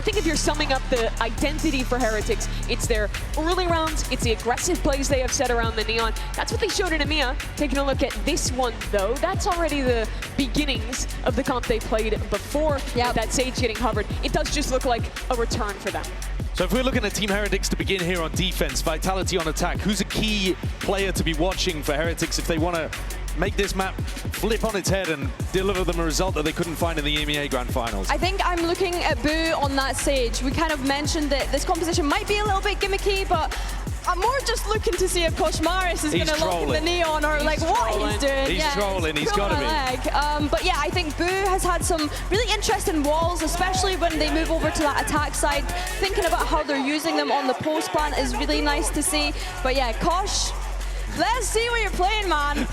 think if you're summing up the identity for Heretics, it's their early rounds, it's the aggressive plays they have set around the Neon. That's what they showed in EMEA. Taking a look at this one, though, that's already the beginnings of the comp they played before. That Sage getting hovered. It does just look like a return for them. So if we're looking at Team Heretics to begin here on defense, Vitality on attack, who's a key player to be watching for Heretics if they want to make this map flip on its head and deliver them a result that they couldn't find in the EMEA Grand Finals? I think I'm looking at Boo on that Sage. We kind of mentioned that this composition might be a little bit gimmicky, but I'm more just looking to see if Koshmaris is going to lock in the Neon or like what he's doing. He's trolling, he's got to be. But yeah, I think Boo has had some really interesting walls, especially when they move over to that attack side. Thinking about how they're using them on the post plant is really nice to see. But yeah, Kosh, let's see what you're playing, man.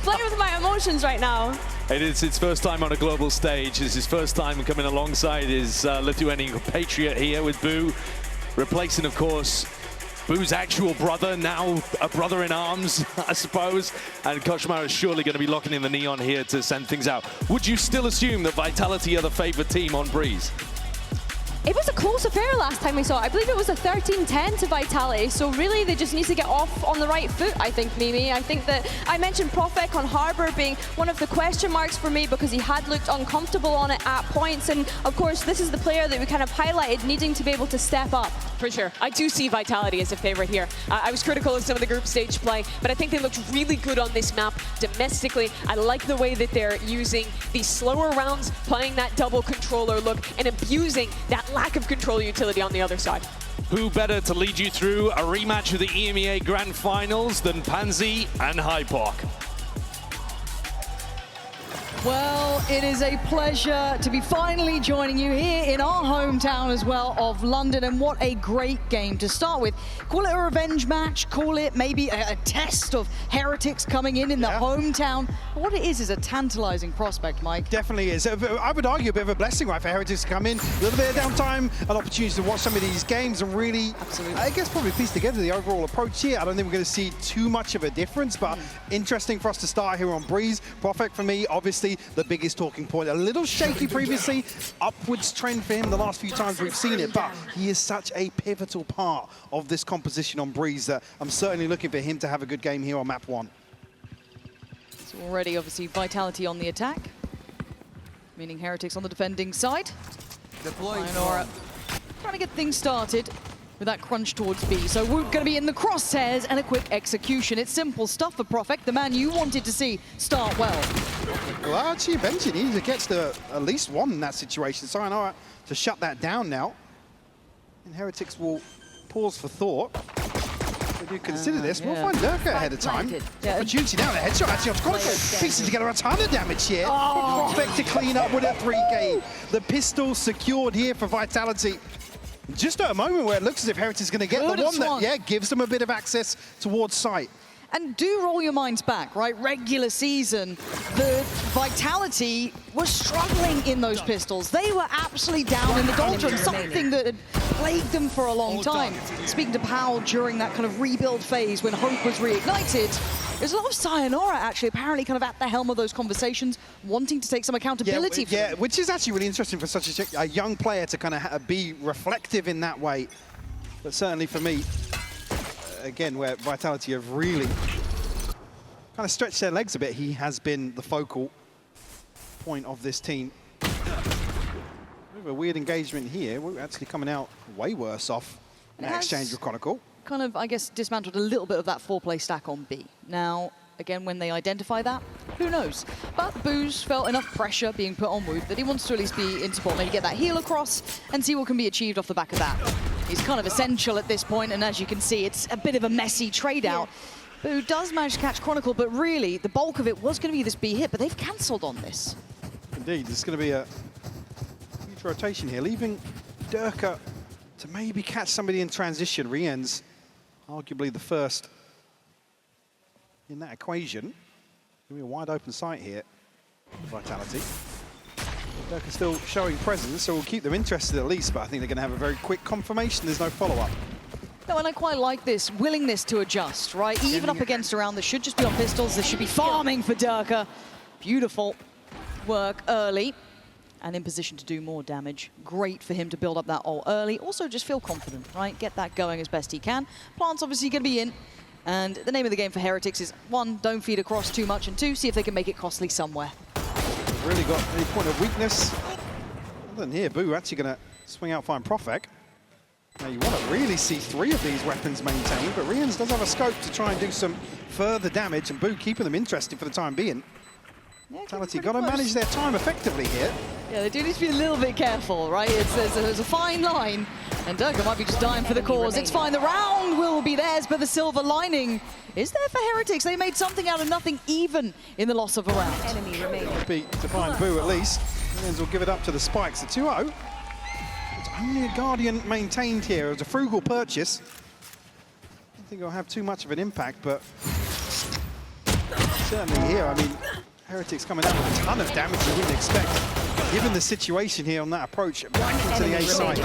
Playing with my emotions right now. It is his first time on a global stage. It's his first time coming alongside his Lithuanian compatriot here with Boo. Replacing, of course, Boo's actual brother, now a brother in arms, I suppose. And Koshmar is surely going to be locking in the Neon here to send things out. Would you still assume that Vitality are the favorite team on Breeze? It was a close affair last time we saw it. I believe it was a 13-10 to Vitality, so really they just need to get off on the right foot, I think, Mimi. I think that I mentioned Profek on Harbor being one of the question marks for me because he had looked uncomfortable on it at points, and of course this is the player that we kind of highlighted needing to be able to step up. For sure. I do see Vitality as a favorite here. I was critical of some of the group stage play, but I think they looked really good on this map domestically. I like the way that they're using these slower rounds, playing that double controller look, and abusing that lack of control utility on the other side. Who better to lead you through a rematch of the EMEA Grand Finals than Pansy and Hypoc? Well, it is a pleasure to be finally joining you here in our hometown as well of London, and what a great game to start with. Call it a revenge match, call it maybe a test of Heretics coming in the hometown. What it is a tantalizing prospect, Mike. Definitely is. I would argue a bit of a blessing, right, for Heretics to come in. A little bit of downtime, an opportunity to watch some of these games and really, I guess, probably piece together the overall approach here. I don't think we're going to see too much of a difference, but interesting for us to start here on Breeze. Profek, for me, obviously, the biggest talking point. A little shaky previously, upwards trend for him the last few times we've seen it, but he is such a pivotal part of this composition on Breeze that I'm certainly looking for him to have a good game here on map 1. It's already, obviously, Vitality on the attack, meaning Heretics on the defending side. Lionora trying to get things started with that crunch towards B. So we're going to be in the crosshairs and a quick execution. It's simple stuff for Profek, the man you wanted to see start well. Well, actually, eventually, he gets to at least one in that situation. So Lionora to shut that down now. And Heretics will pause for thought. They do consider this. We'll find Durka ahead of time. Opportunity now, the headshot actually on Chronicle. Piecing together a ton of damage here. Profek to clean up with a 3K. The pistol secured here for Vitality. Just at a moment where it looks as if Heretics is going to get the one that gives them a bit of access towards site. And do roll your minds back, right? Regular season, the Vitality was struggling in those pistols. They were absolutely down in the doldrums, something that had plagued them for a long time. Speaking to Powell during that kind of rebuild phase when hope was reignited, there's a lot of Sayonara actually apparently kind of at the helm of those conversations, wanting to take some accountability for them. Which is actually really interesting for such a young player to kind of be reflective in that way. But certainly for me, again, where Vitality have really kind of stretched their legs a bit, he has been the focal point of this team. We have a weird engagement here. We're actually coming out way worse off in that exchange with Chronicle. Kind of, I guess, dismantled a little bit of that 4-play stack on B. Now, again, when they identify that, who knows? But Boo's felt enough pressure being put on Wood that he wants to at least be in support, maybe get that heal across and see what can be achieved off the back of that. He's kind of essential at this point, and as you can see, it's a bit of a messy trade-out. Boo does manage to catch Chronicle, but really, the bulk of it was going to be this B hit, but they've cancelled on this. Indeed, there's going to be a huge rotation here, leaving Durka to maybe catch somebody in transition. Rien's arguably the first in that equation. Going to be a wide open sight here, Vitality. Durka still showing presence, so we'll keep them interested at least, but I think they're going to have a very quick confirmation. There's no follow-up. No, and I quite like this willingness to adjust, right? Even up against around, this should just be on pistols. This should be farming for Durka. Beautiful work early. and in position to do more damage. Great for him to build up that ult early. Also, just feel confident, right? Get that going as best he can. Plant's obviously going to be in. And the name of the game for Heretics is, 1, don't feed across too much, and 2, see if they can make it costly somewhere. Really got any point of weakness. Other than here, Boo actually going to swing out, find Profek. Now, you want to really see 3 of these weapons maintained, but Rians does have a scope to try and do some further damage, and Boo keeping them interested for the time being. Yeah, Vitality got to manage their time effectively here. Yeah, they do need to be a little bit careful, right? There's a fine line, and Durka might be just dying for the cause. It's fine, the round will be theirs, but the silver lining is there for Heretics. They made something out of nothing, even in the loss of a round. Enemy remaining. Beat to find Boo at least. Rians will give it up to the Spikes. The 2-0. It's only a Guardian maintained here. It was a frugal purchase. I don't think it'll have too much of an impact, but certainly here, I mean, Heretics coming out with a ton of damage you wouldn't expect, given the situation here on that approach back into the A side.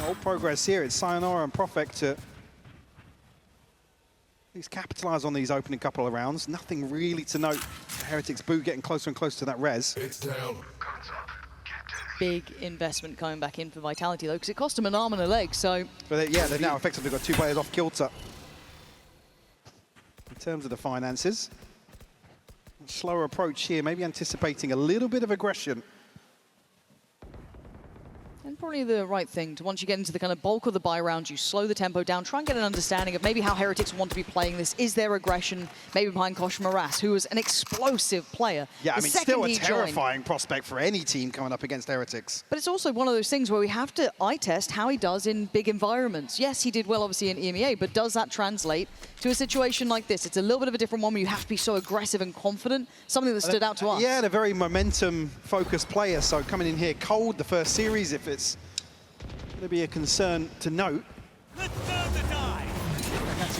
All progress here. It's Sayonara and Profek to at least capitalize on these opening couple of rounds. Nothing really to note. Heretics Boo getting closer and closer to that res. Big investment coming back in for Vitality, though, because it cost them an arm and a leg, so... But yeah, they've now effectively got 2 players off kilter. In terms of the finances, slower approach here, maybe anticipating a little bit of aggression. And probably the right thing to, once you get into the kind of bulk of the buy round, you slow the tempo down, try and get an understanding of maybe how Heretics want to be playing this. Is there aggression maybe behind Kosh Maras, who is an explosive player? Yeah, I mean, still a terrifying prospect for any team coming up against Heretics. But it's also one of those things where we have to eye test how he does in big environments. Yes, he did well, obviously, in EMEA, but does that translate to a situation like this? It's a little bit of a different one where you have to be so aggressive and confident, something that stood out to us. Yeah, they're a very momentum-focused player, so coming in here cold the first series, if it's going to be a concern to note. That's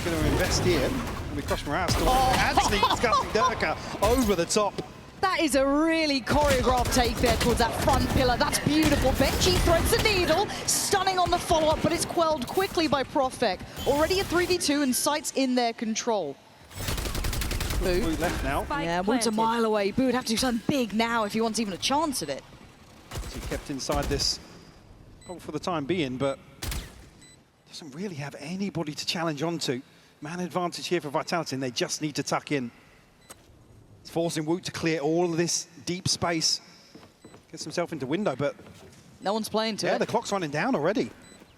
going to invest here. We Kosh Maras actually discussing Durka over the top. That is a really choreographed take there towards that front pillar. That's beautiful. Benji threads the needle, stunning on the follow-up, but it's quelled quickly by Profek. Already a 3v2 and sights in their control. Boo. Boo left now. Yeah, Woot's a mile away. Boo would have to do something big now if he wants even a chance at it. He kept inside this for the time being, but doesn't really have anybody to challenge onto. Man advantage here for Vitality, and they just need to tuck in. It's forcing Woot to clear all of this deep space. Gets himself into window, but... No one's playing to it. Yeah, the clock's running down already.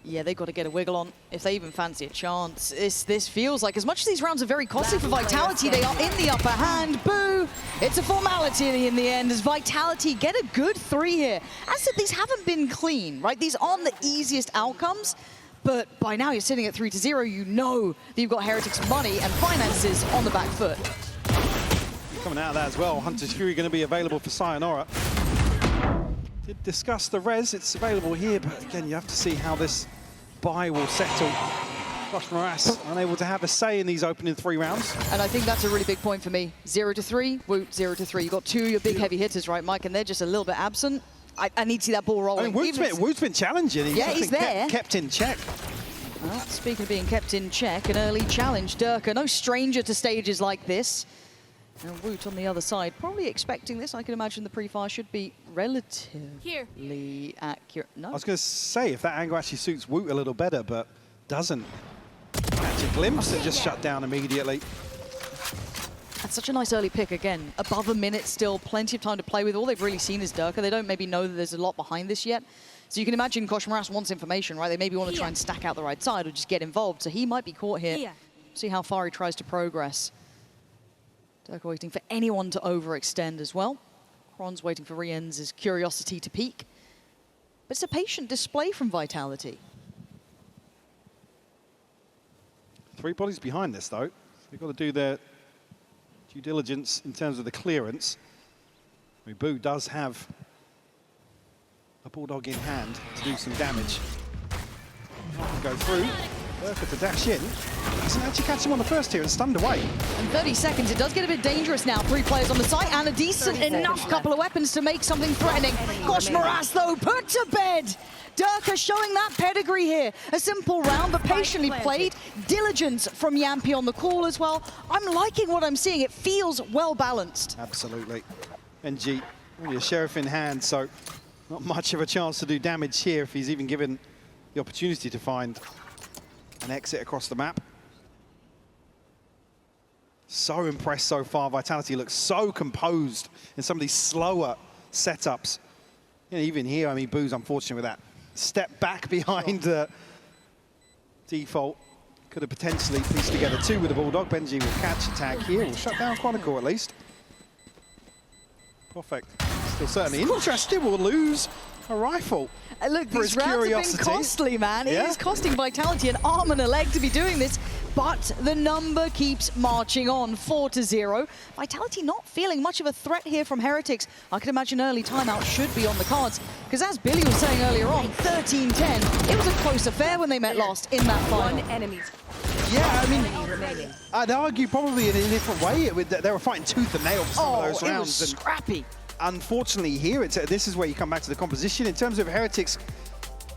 Yeah, they've got to get a wiggle on if they even fancy a chance. This feels like, as much as these rounds are very costly for Vitality, they are in the upper hand. Boo! It's a formality in the end as Vitality get a good 3 here. As I said, these haven't been clean, right? These aren't the easiest outcomes, but by now you're sitting at 3-0. You know that you've got Heretics' money and finances on the back foot. Coming out of that as well, Hunter's Fury going to be available for Sayonara. Did discuss the res, it's available here, but again, you have to see how this buy will settle. Kosh Maras unable to have a say in these opening 3 rounds. And I think that's a really big point for me. 0-3, Woot, 0-3. You've got 2 of your big heavy hitters, right, Mike? And they're just a little bit absent. I need to see that ball rolling. I mean, Woot's been challenging. He's there. Kept in check. Well, speaking of being kept in check, an early challenge. Durka, no stranger to stages like this. And Woot on the other side, probably expecting this. I can imagine the pre-fire should be relatively accurate. No. I was going to say, if that angle actually suits Woot a little better, but doesn't. Catch a glimpse and just shut down immediately. That's such a nice early pick again. Above a minute still, plenty of time to play with. All they've really seen is Durka. They don't maybe know that there's a lot behind this yet. So you can imagine Kosh Maras wants information, right? They maybe want to try and stack out the right side or just get involved. So he might be caught here. See how far he tries to progress. Durka waiting for anyone to overextend as well. Kron's waiting for Riens' curiosity to peak. But it's a patient display from Vitality. 3 bodies behind this, though. They've got to do their due diligence in terms of the clearance. I mean, Boo does have a bulldog in hand to do some damage. Go through. Durka to dash in. Doesn't actually catch him on the first tier and stunned away. In 30 seconds, it does get a bit dangerous now. 3 players on the site and a decent enough couple of weapons to make something threatening. Kosh Maras, though, put to bed. Durka showing that pedigree here. A simple round, but patiently played. Diligence from Yampi on the call as well. I'm liking what I'm seeing. It feels well balanced. Absolutely. NG Only a sheriff in hand, so not much of a chance to do damage here if he's even given the opportunity to find an exit across the map. So impressed so far. Vitality looks so composed in some of these slower setups. You know, even here, I mean, Boo's unfortunate with that step back behind the default. Could have potentially pieced together two with the Bulldog. Benji will catch a tag here. Will shut down Chronicle at least. Perfect. Still certainly interested. Will lose a rifle. Look, for these his rounds curiosity. have been costly, man. Yeah. It is costing Vitality an arm and a leg to be doing this, but the number keeps marching on, 4-0. Vitality not feeling much of a threat here from Heretics. I can imagine early timeout should be on the cards, because as Billy was saying earlier on, 13-10, it was a close affair when they met last in that final. One enemy. Yeah, I mean, I'd argue probably in a different way. They were fighting tooth and nail for some of those it rounds. was And scrappy. unfortunately here, this is where you come back to the composition. In terms of Heretics'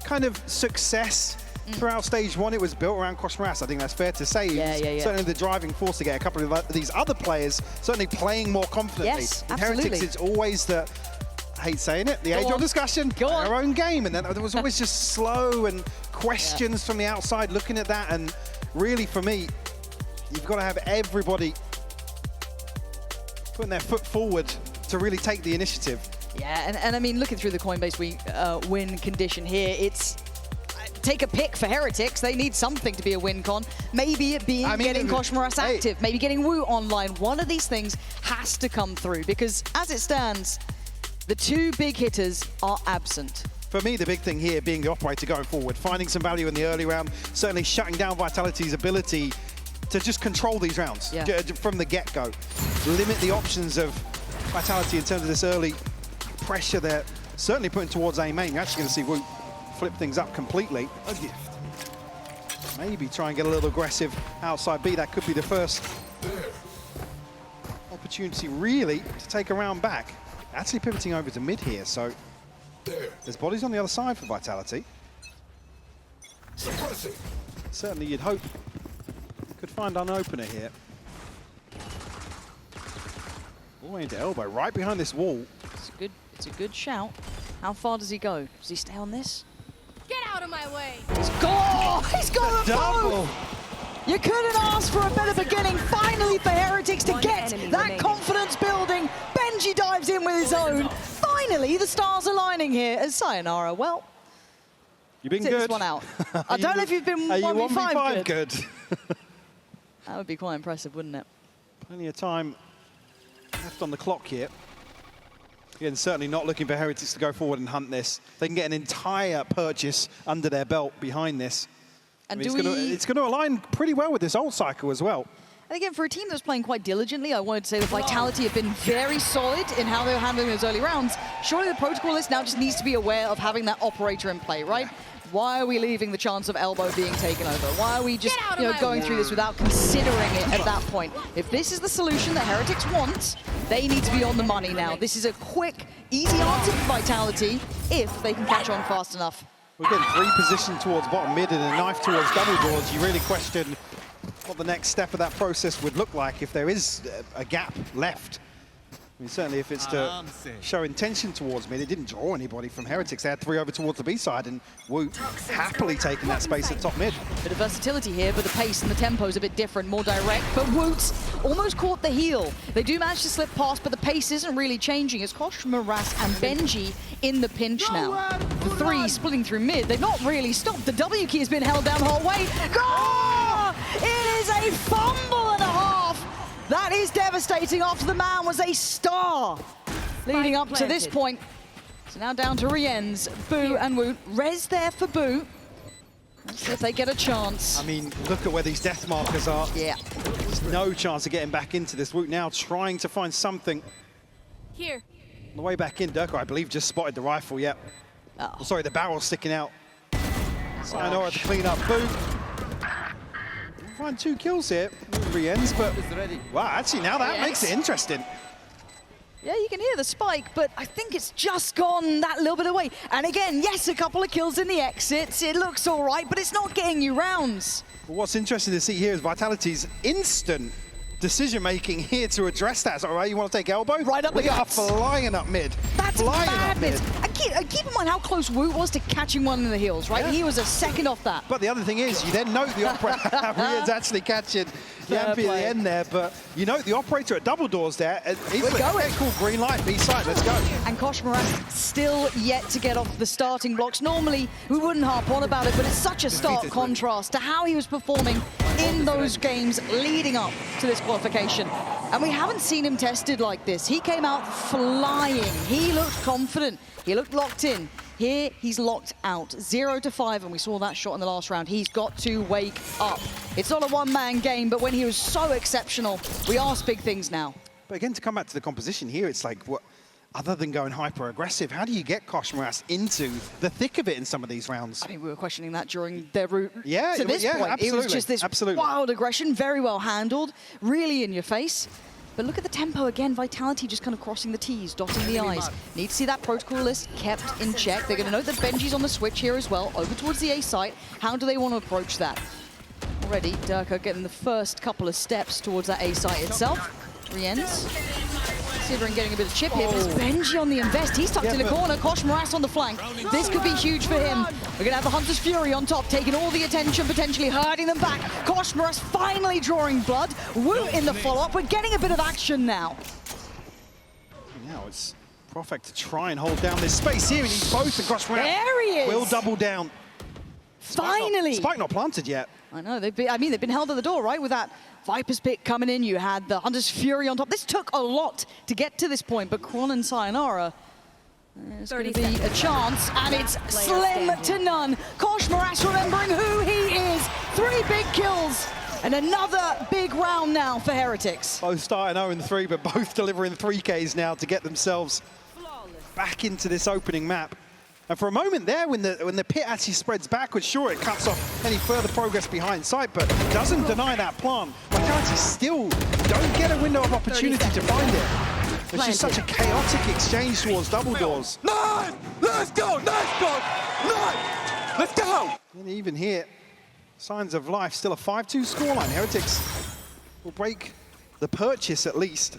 kind of success throughout stage one, it was built around Koshmaras. I think that's fair to say. Yeah. Certainly the driving force to get a couple of these other players certainly playing more confidently. Yes, In absolutely. Heretics, it's always the, I hate saying it, the age-old discussion, Go on. our own game. And then there was always just slow and questions from the outside looking at that. And really, for me, you've got to have everybody putting their foot forward to really take the initiative. Yeah, and I mean, looking through the Coinbase win condition here, it's take a pick for Heretics. They need something to be a win con. Maybe it being getting Koshmaras active, maybe getting Wu online. One of these things has to come through, because as it stands, the two big hitters are absent. For me, the big thing here being the operator going forward, finding some value in the early round, certainly shutting down Vitality's ability to just control these rounds from the get-go. Limit the options of Vitality in terms of this early pressure they're certainly putting towards OMEN. You're actually going to see Wu flip things up completely. A gift. Maybe try and get a little aggressive outside B. That could be the first opportunity, really, to take a round back. Actually pivoting over to mid here, so there's bodies on the other side for Vitality. Certainly you'd hope could find an opener here. All the way into elbow, right behind this wall. It's a good shout. How far does he go? Does he stay on this? Get out of my way. He's got a Double! You couldn't ask for a better beginning, finally, for Heretics to get that confidence building. Benji dives in with his own. Finally, the stars aligning here as Sayonara. Well, You've been sit good. this one out. I don't know if you've been 1v5 good. That would be quite impressive, wouldn't it? Plenty of time left on the clock here. Again, certainly not looking for Heretics to go forward and hunt this. They can get an entire purchase under their belt behind this. And I mean, it's going to align pretty well with this ult cycle as well. And again, for a team that's playing quite diligently, I wanted to say that Vitality have been very solid in how they're handling those early rounds. Surely the protocol list now just needs to be aware of having that operator in play, right? Why are we leaving the chance of elbow being taken over? Why are we just going through this without considering it at that point? If this is the solution that Heretics want, they need to be on the money now. This is a quick, easy answer for Vitality if they can catch on fast enough. We're getting three positioned towards bottom mid and a knife towards double doors. You really question what the next step of that process would look like if there is a gap left. I mean, certainly if it's to show intention towards mid, it didn't draw anybody from Heretics. They had three over towards the B side, and Wu happily taking that space at top mid. Bit of versatility here, but the pace and the tempo is a bit different, more direct. But Woot's almost caught the heel. They do manage to slip past, but the pace isn't really changing. It's Koshmaras and Benji in the pinch now. The three splitting through mid. They've not really stopped. The W key has been held down the whole way. Oh! It is a fumble and a half. That is devastating after the man was a star leading up to this point. So now down to Rien's, Boo and Woot. Res there for Boo. Let's see if they get a chance. I mean, look at where these death markers are. Yeah. There's no chance of getting back into this. Woot now trying to find something. Here. On the way back in, Durko, I believe, just spotted the rifle, yep. Oh, sorry, the barrel sticking out. Sayonara to clean up. Boo. Find 2 kills here, Rien's, but wow, actually now that makes it interesting. Yeah, you can hear the spike, but I think it's just gone that little bit away. And again, yes, a couple of kills in the exits. It looks all right, but it's not getting you rounds. Well, what's interesting to see here is Vitality's instant decision-making here to address that. Is that all right? You want to take elbow? Right up the We are guts. flying up mid. That's flying up mid. madness. And keep in mind how close Wu was to catching one in the heels, right? Yeah. He was a second off that. But the other thing is, you then note the operator. Rian's actually catching Yampy at the play. end there, but you note the operator at double doors there. He's We're going. Okay, cool, green light, B side, let's go. And Kosh Moras still yet to get off the starting blocks. Normally, we wouldn't harp on about it, but it's such a stark contrast to how he was performing in those games leading up to this qualification. And we haven't seen him tested like this. He came out flying. He looked confident. He looked locked in. Here, he's locked out. 0-5, and we saw that shot in the last round. He's got to wake up. It's not a one-man game, but when he was so exceptional, we ask big things now. But again, to come back to the composition here, it's like, what, other than going hyper-aggressive, how do you get Kosh Moras into the thick of it in some of these rounds? I mean, we were questioning that during their route to this point. Absolutely, It was just this wild aggression, very well handled, really in your face. But look at the tempo again. Vitality just kind of crossing the T's, dotting the I's. Need to see that protocol list kept in check. They're going to note that Benji's on the switch here as well, over towards the A site. How do they want to approach that? Already, Durka getting the first couple of steps towards that A site itself. Riens. Considering getting a bit of chip here, but it's Benji on the invest. He's tucked in the corner. Kosh Moras on the flank. This could be huge for him. We're going to have the Hunter's Fury on top, taking all the attention, potentially hurting them back. Kosh Moras finally drawing blood. Wu in the follow-up. We're getting a bit of action now. Now it's Profek to try and hold down this space here. He needs both, and Kosh Moras There he is. will double down. Finally. Spike not planted yet. I know, they've been held at the door, right? With that Viper's pick coming in, you had the Hunter's Fury on top. This took a lot to get to this point, but Kron and Sayonara, there's going to be a chance, and it's slim to none. Kosh Moras remembering who he is. 3 big kills, and another big round now for Heretics. Both starting 0-3, but both delivering 3Ks now to get themselves back into this opening map. And for a moment there, when the pit actually spreads backwards, sure, it cuts off any further progress behind sight, but doesn't deny that plant. Vitality still don't get a window of opportunity to find it. It's just such a chaotic exchange towards double doors. Nine! Let's go! Let's go! Nine! Let's go! And even here, signs of life, still a 5-2 scoreline. Heretics will break the purchase at least.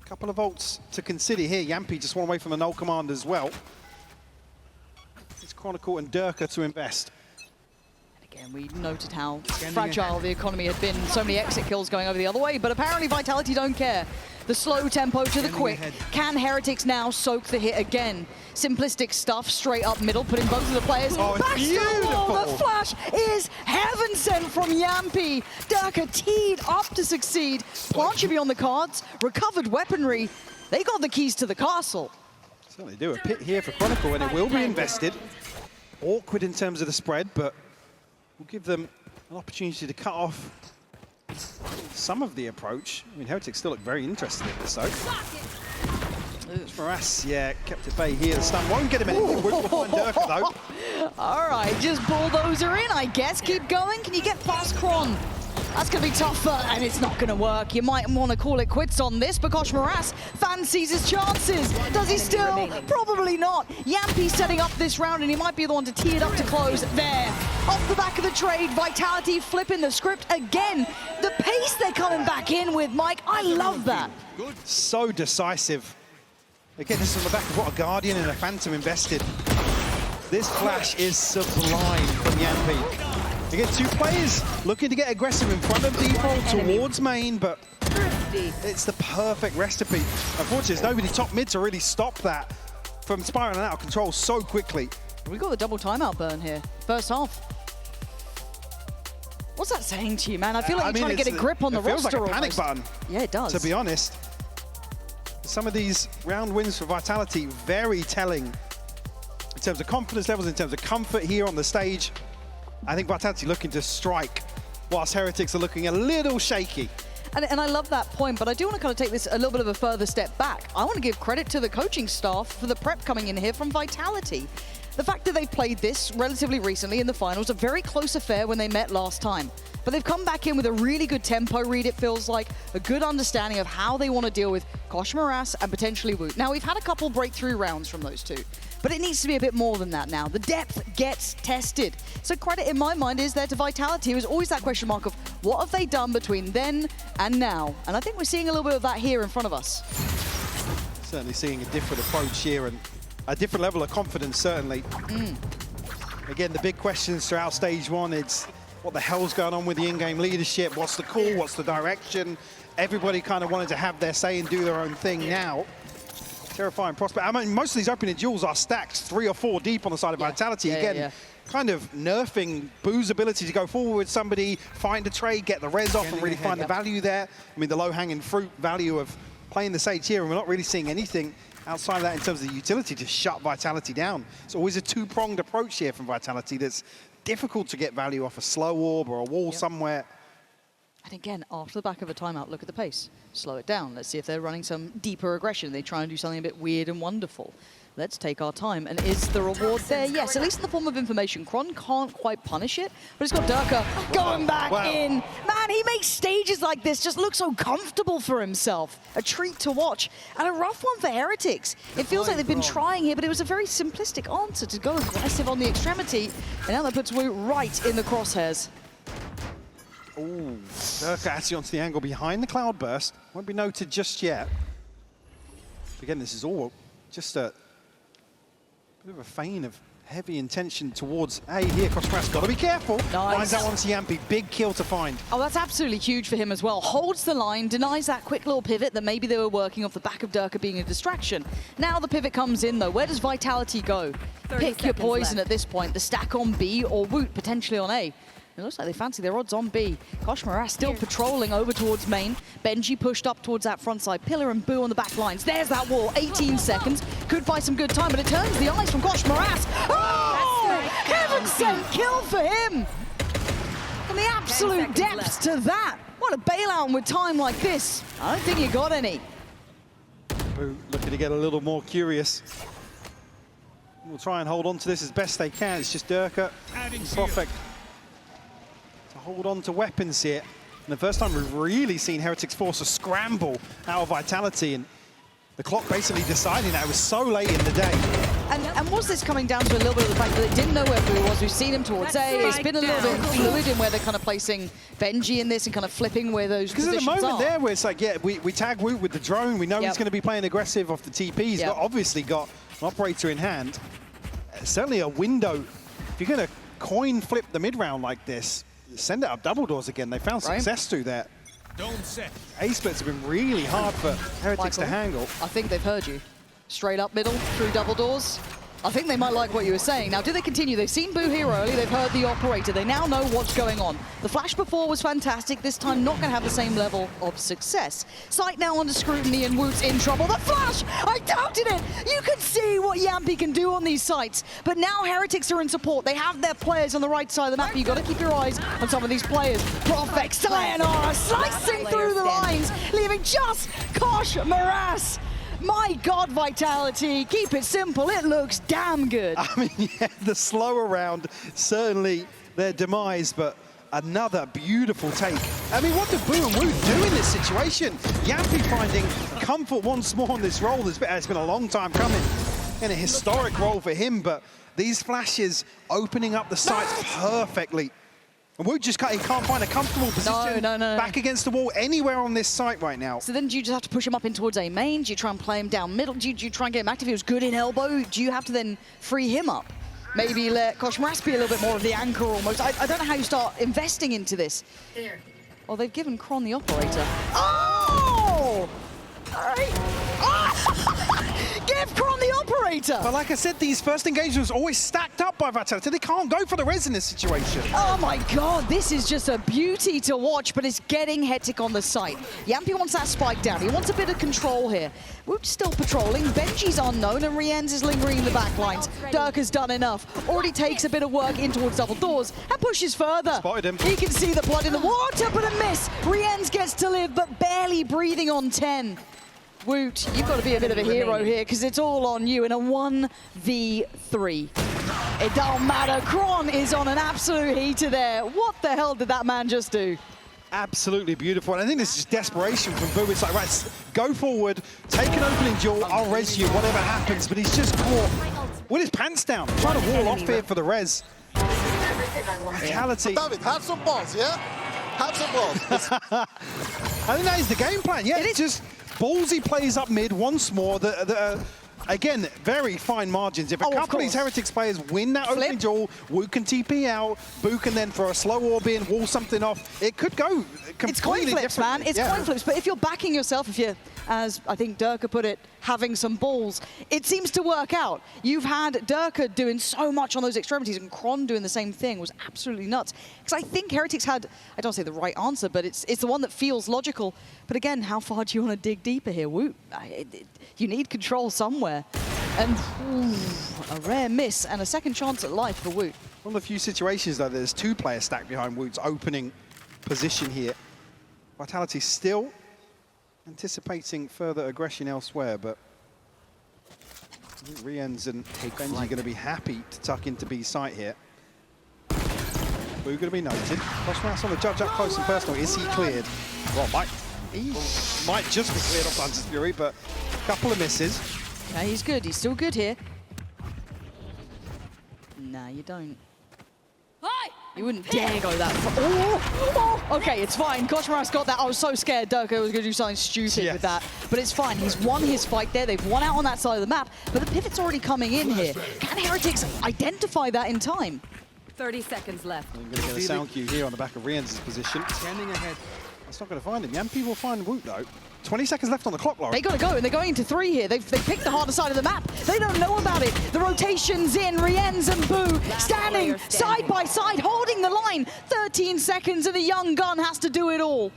A couple of ults to consider here. Yampy just one away from the null command as well. It's Chronicle and Durka to invest. Again, we noted how fragile the economy had been. So many exit kills going over the other way, but apparently Vitality don't care. The slow tempo to the quick. Can Heretics now soak the hit again? Simplistic stuff, straight up middle, putting both of the players back to the wall. The flash is heaven sent from Yampy. Durka teed up to succeed. Plant should be on the cards. Recovered weaponry. They got the keys to the castle. Certainly do. A pit here for Chronicle, and it will be invested. Awkward in terms of the spread, but we'll give them an opportunity to cut off some of the approach. I mean, Heretics still look very interested in this, though. Moras, yeah, kept at bay here. The stun won't get him anything. We'll find Durka, though. All right, just bulldozer in, I guess. Keep going. Can you get past Kron? That's going to be tougher, and it's not going to work. You might want to call it quits on this, but Kosh Moras fancies his chances. Does he still? Probably not. Yampy setting up this round, and he might be the one to tee it up to close. There. Off the back of the trade, Vitality flipping the script again. The pace they're coming back in with, Mike, I love that. So decisive. Again, this is on the back of what a Guardian and a Phantom invested. This flash is sublime from Yampy. Again, 2 players looking to get aggressive in front of default towards main, but it's the perfect recipe. Unfortunately, there's nobody top mid to really stop that from spiraling out of control so quickly. We got the double timeout burn here. First half. What's that saying to you, man? I feel like you're trying to get a grip on the roster. It feels like a panic button. Yeah, it does. To be honest. Some of these round wins for Vitality, very telling in terms of confidence levels, in terms of comfort here on the stage. I think Vitality looking to strike, whilst Heretics are looking a little shaky. And I love that point, but I do want to kind of take this a little bit of a further step back. I want to give credit to the coaching staff for the prep coming in here from Vitality. The fact that they played this relatively recently in the finals, a very close affair when they met last time. But they've come back in with a really good tempo read, it feels like, a good understanding of how they want to deal with Kosh Moras and potentially Wu. Now, we've had a couple breakthrough rounds from those two. but it needs to be a bit more than that now. The depth gets tested. So credit in my mind is there to Vitality. It was always that question mark of what have they done between then and now? And I think we're seeing a little bit of that here in front of us. Certainly seeing a different approach here and a different level of confidence, certainly. Again, the big questions throughout stage one, it's what the hell's going on with the in-game leadership? What's the call? What's the direction? Everybody kind of wanted to have their say and do their own thing now. Terrifying prospect. I mean, most of these opening duels are stacked 3 or 4 deep on the side of Vitality. Again, kind of nerfing Boo's ability to go forward with somebody, find a trade, get the res off and really find the value there. I mean, the low-hanging fruit value of playing the Sage here, and we're not really seeing anything outside of that in terms of the utility to shut Vitality down. It's always a two-pronged approach here from Vitality that's difficult to get value off a slow orb or a wall somewhere. And again, after the back of a timeout, look at the pace. Slow it down. Let's see if they're running some deeper aggression. They try and do something a bit weird and wonderful. Let's take our time. And is the reward there? Yes, at least in the form of information. Kron can't quite punish it, but it's got Durka going back in. Man, he makes stages like this just look so comfortable for himself. A treat to watch. And a rough one for Heretics. It feels like they've been trying here, but it was a very simplistic answer to go aggressive on the extremity. And now that puts Wu right in the crosshairs. Ooh, Durka actually onto the angle behind the Cloudburst. Won't be noted just yet. Again, this is all just a bit of a feign of heavy intention towards A here. Crossgrass, gotta be careful. Nice. Finds that one to Yampi. Big kill to find. Oh, that's absolutely huge for him as well. Holds the line, denies that quick little pivot that maybe they were working off the back of Durka being a distraction. Now the pivot comes in though. Where does Vitality go? Pick your poison at this point. The stack on B or Woot potentially on A. It looks like they fancy their odds on B. Kosh Moras still patrolling over towards main. Benji pushed up towards that front side. Pillar and Boo on the back lines. There's that wall, 18 seconds. Could buy some good time, but it turns the eyes from Kosh Moras. Oh! Heaven sent kill for him! And the absolute depths to that. What a bailout with time like this. I don't think you got any. Boo looking to get a little more curious. We'll try and hold on to this as best they can. It's just Durka and Profek to hold on to weapons here. And the first time we've really seen Heretics force a scramble out of Vitality, and the clock basically deciding that. It was so late in the day. And was this coming down to a little bit of the fact that they didn't know where Boo was? We've seen him towards A. It's been a little bit fluid in where they're kind of placing Benji in this and kind of flipping where those positions are. Because at the moment there, where it's like, yeah, we tag Woot with the drone. We know he's going to be playing aggressive off the TP. He's got, obviously got an operator in hand. Certainly a window. If you're going to coin flip the mid-round like this, send it up double doors again. They found success through that. A-splits have been really hard for Heretics to handle. I think they've heard you. Straight up middle, through double doors. I think they might like what you were saying. Now, do they continue? They've seen Boo here early. They've heard the operator. They now know what's going on. The flash before was fantastic. This time, not going to have the same level of success. Sight now under scrutiny, and Woot's in trouble. The flash! I doubted it! You can see what Yampi can do on these sites. But now Heretics are in support. They have their players on the right side of the map. You've got to keep your eyes on some of these players. Profek, Sayonara, slicing through the lines, leaving just Kosh Moras. My God, Vitality, keep it simple. It looks damn good. I mean, yeah, the slower round, certainly their demise, but another beautiful take. I mean, what do Boo and Woot do in this situation? Yampi finding comfort once more in this role. It's been a long time coming, and a historic role for him, but these flashes opening up the sights perfectly. And Woot just can't find a comfortable position back against the wall anywhere on this site right now. So then do you just have to push him up in towards A main? Do you try and play him down middle? Do you try and get him active? He was good in elbow. Do you have to then free him up? Maybe let Kosh Moras be a little bit more of the anchor almost. I don't know how you start investing into this. Oh, they've given Kron the operator. Oh! All right. Give Kron the operator! But like I said, these first engagements are always stacked up by Vitality. They can't go for the res in this situation. Oh my God, this is just a beauty to watch, but it's getting hectic on the site. Yampi wants that spike down. He wants a bit of control here. Woot's still patrolling. Benji's unknown, and Rienz is lingering in the back lines. Durka's done enough. Already takes a bit of work in towards double doors and pushes further. Spotted him. He can see the blood in the water, but a miss. Rienz gets to live, but barely breathing on 10. Woot, you've got to be a bit of a hero here because it's all on you in a 1v3. It don't matter. Kron is on an absolute heater there. What the hell did that man just do? Absolutely beautiful. And I think this is just desperation from Boo. It's like, right, go forward, take an opening duel, I'll res you, whatever happens. But he's just caught with his pants down, trying to wall off here for the res. Vitality. David, have some balls, yeah? Have some balls. I think that is the game plan. Yeah, it's just ballsy plays up mid once more. Again, very fine margins. If a couple of these Heretics players win that opening duel, Wu can TP out, Boo can then throw a slow orb in, wall something off. It could go completely It's coin flips, man. It's coin flips. But if you're backing yourself, if you're, as I think Durka put it, having some balls, it seems to work out. You've had Durka doing so much on those extremities, and Kron doing the same thing was absolutely nuts. Because I think Heretics had, I don't say the right answer, but it's the one that feels logical. But again, how far do you want to dig deeper here? Wu, you need control somewhere. And a rare miss and a second chance at life for Woot. One of the few situations, though, there's two players stacked behind Woot's opening position here. Vitality still anticipating further aggression elsewhere, but I think Rienz and Benji are going to be happy to tuck into B site here. Boo going to be noted. Crossmouse on the judge up close and personal. Is he cleared? Well, he might just be cleared off Dance's Fury, but a couple of misses. Okay, he's good. He's still good here. Nah, you don't. You wouldn't dare go that far. Oh! Okay, it's fine. Koshmaras got that. I was so scared Durka was going to do something stupid with that. But it's fine. He's won his fight there. They've won out on that side of the map. But the pivot's already coming in here. Can Heretics identify that in time? 30 seconds left. I'm going to get a sound cue here on the back of Rienz's position. Standing ahead. That's not going to find him. Yampi will find Woot, though. 20 seconds left on the clock, Lauren. They got to go, and they're going into 3 here. They've picked the harder side of the map. They don't know about it. The rotation's in. Rienz and Boo standing side by side, holding the line. 13 seconds, and a young gun has to do it all.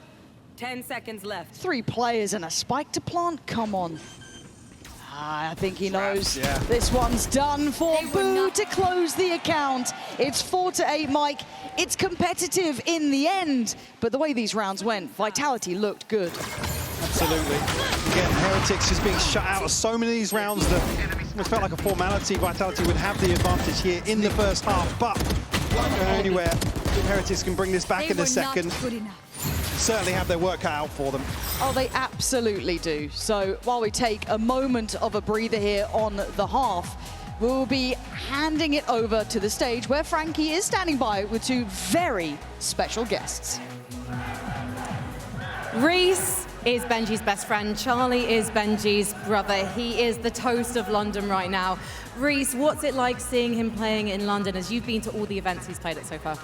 10 seconds left. 3 players and a spike to plant? Come on. I think he knows this one's done for Boo to close the account. It's 4-8, Mike. It's competitive in the end, but the way these rounds went, Vitality looked good. Absolutely. Again, Heretics is being shut out of so many of these rounds that it felt like a formality. Vitality would have the advantage here in the first half, but anywhere, Heretics can bring this back in a second. Certainly have their work cut out for them. Oh, they absolutely do. So while we take a moment of a breather here on the half, we'll be handing it over to the stage where Frankie is standing by with 2 very special guests. Reese is Benji's best friend. Charlie is Benji's brother. He is the toast of London right now. Reese, what's it like seeing him playing in London as you've been to all the events he's played at so far?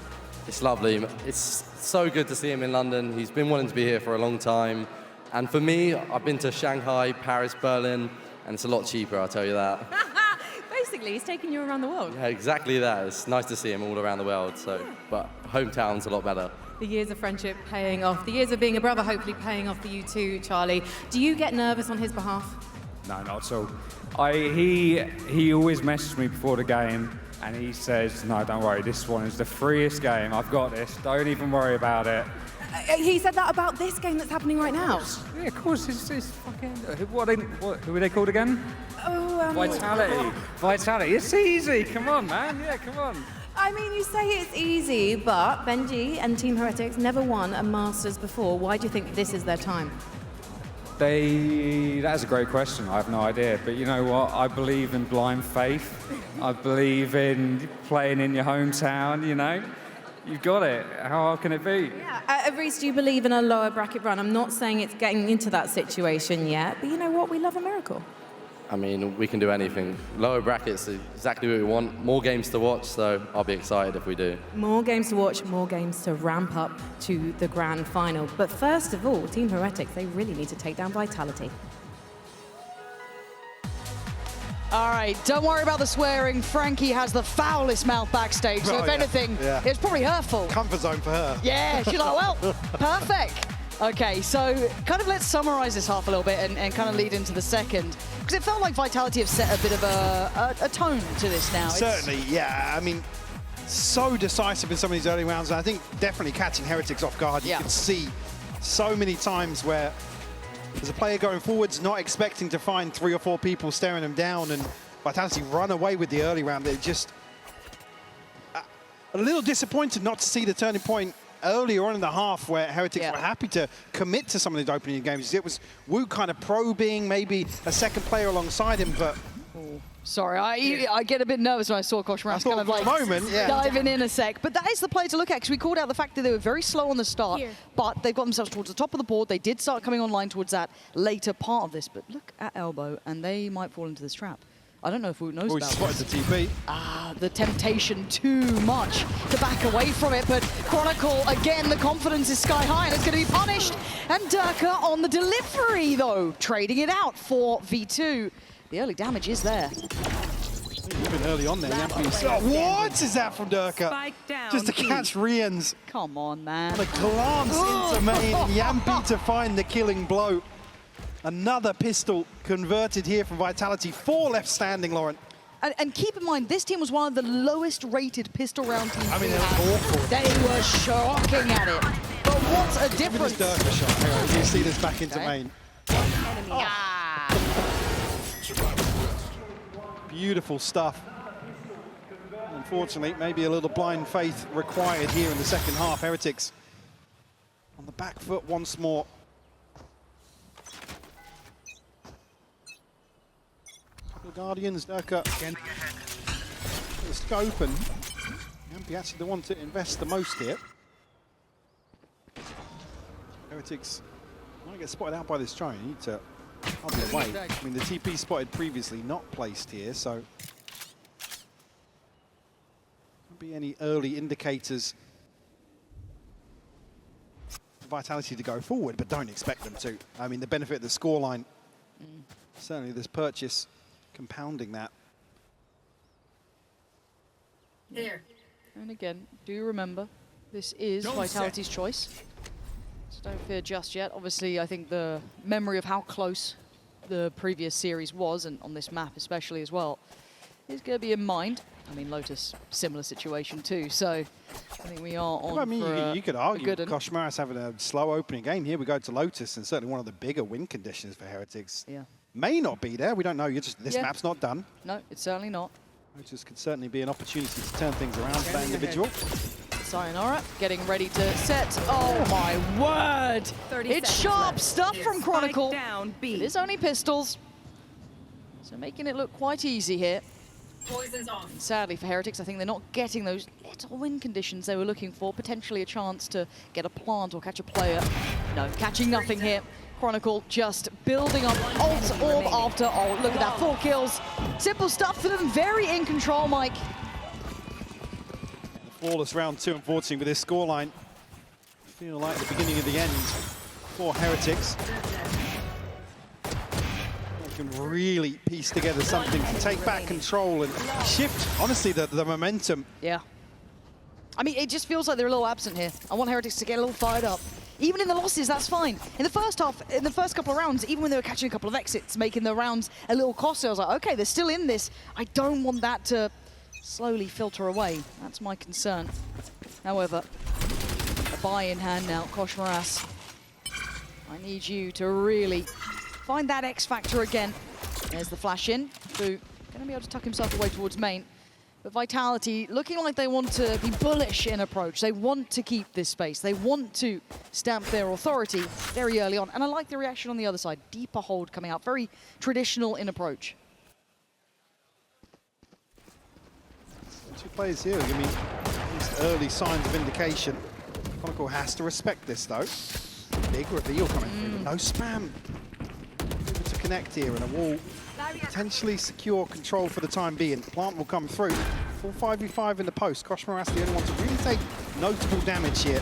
It's lovely. It's so good to see him in London. He's been wanting to be here for a long time. And for me, I've been to Shanghai, Paris, Berlin, and it's a lot cheaper, I'll tell you that. Basically, he's taking you around the world. Yeah, exactly that. It's nice to see him all around the world. So, but hometown's a lot better. The years of friendship paying off. The years of being a brother hopefully paying off for you too, Charlie. Do you get nervous on his behalf? No, not at all. He always messages me before the game, and he says, no, don't worry, this one is the freest game. I've got this. Don't even worry about it. He said that about this game that's happening right now. Yeah, of course. It's fucking... Who are they called again? Oh, Vitality. Vitality. It's easy. Come on, man. Yeah, come on. I mean, you say it's easy, but Benji and Team Heretics never won a Masters before. Why do you think this is their time? That's a great question. I have no idea. But you know what? I believe in blind faith. I believe in playing in your hometown, you know? You've got it. How hard can it be? Yeah. Reese, do you believe in a lower bracket run? I'm not saying it's getting into that situation yet, but you know what? We love a miracle. I mean, we can do anything. Lower brackets is exactly what we want. More games to watch, so I'll be excited if we do. More games to watch, more games to ramp up to the grand final. But first of all, Team Heretics, they really need to take down Vitality. All right, don't worry about the swearing. Frankie has the foulest mouth backstage, so if anything, it's probably her fault. Comfort zone for her. Yeah, she's like, well, perfect. Okay, so kind of let's summarize this half a little bit and kind of lead into the second. Because it felt like Vitality have set a bit of a tone to this now. Certainly, yeah. I mean, so decisive in some of these early rounds. And I think definitely catching Heretics off guard. You can see so many times where there's a player going forwards, not expecting to find 3 or 4 people staring them down, and Vitality run away with the early round. They're just a little disappointed not to see the turning point earlier on in the half where Heretics were happy to commit to some of these opening games. It was Wu kind of probing, maybe a second player alongside him, but Sorry, I get a bit nervous when I saw Koshmaras kind of like diving in a sec. But that is the play to look at, because we called out the fact that they were very slow on the start, but they've got themselves towards the top of the board. They did start coming online towards that later part of this, but look at Elbow, and they might fall into this trap. I don't know if Woot knows about this. Spotted the TP. The temptation too much to back away from it, but Chronicle, again, the confidence is sky high, and it's going to be punished. And Durka on the delivery, though, trading it out for V2. The early damage is there. Even early on there, what is that from Durka? Just to catch Rians. Come on, man. A glance into main, Yampi to find the killing blow. Another pistol converted here from Vitality. 4 left standing, Lauren. And keep in mind, this team was one of the lowest rated pistol round teams. I mean, they were awful. They were shocking at it. But what a difference. Durka shot here, as you see this back into main. Beautiful stuff. Unfortunately, maybe a little blind faith required here in the second half. Heretics on the back foot once more. The Guardians, Durka again. The scope, and Yampi actually the one to invest the most here. Heretics might get spotted out by this drone. You need to cover away. I mean, the TP spotted previously, not placed here, so won't be any early indicators for Vitality to go forward, but don't expect them to. I mean, the benefit of the scoreline, certainly this purchase compounding that. There. And again, do remember, this is Vitality's choice. So don't fear just yet. Obviously, I think the memory of how close the previous series was, and on this map especially as well, is going to be in mind. I mean, Lotus, similar situation too, so I think we are on I mean, you could argue Koshmaras having a slow opening game. Here we go to Lotus, and certainly one of the bigger win conditions for Heretics. Yeah. May not be there, we don't know. This map's not done. No, it's certainly not. Lotus could certainly be an opportunity to turn things around for that individual. Sayonara, getting ready to set. Oh my word! It's sharp stuff from Chronicle. It is only pistols, so making it look quite easy here. Poison's off. And sadly for Heretics, I think they're not getting those little win conditions they were looking for. Potentially a chance to get a plant or catch a player. No, catching nothing here. Chronicle just building up ult orb after ult. Look at that, 4 kills. Simple stuff for them, very in control, Mike. Flawless round 2, unfortunately, with this scoreline. Feel like the beginning of the end for Heretics. They can really piece together something to take back control and shift, honestly, the momentum. Yeah. I mean, it just feels like they're a little absent here. I want Heretics to get a little fired up. Even in the losses, that's fine. In the first half, in the first couple of rounds, even when they were catching a couple of exits, making the rounds a little costly, I was like, okay, they're still in this. I don't want that to slowly filter away. That's my concern. However, a buy in hand now. Koshmaras, I need you to really find that X factor again. There's the flash in. Boo, gonna be able to tuck himself away towards main. But Vitality looking like they want to be bullish in approach. They want to keep this space. They want to stamp their authority very early on. And I like the reaction on the other side. Deeper hold coming out. Very traditional in approach. 2 players here, I mean, these early signs of indication. Chronicle has to respect this, though. Big reveal coming through, no spam. Able to connect here, and a wall potentially secure control for the time being. Plant will come through. Full 5v5 in the post. Koshmaras the only one to really take notable damage here.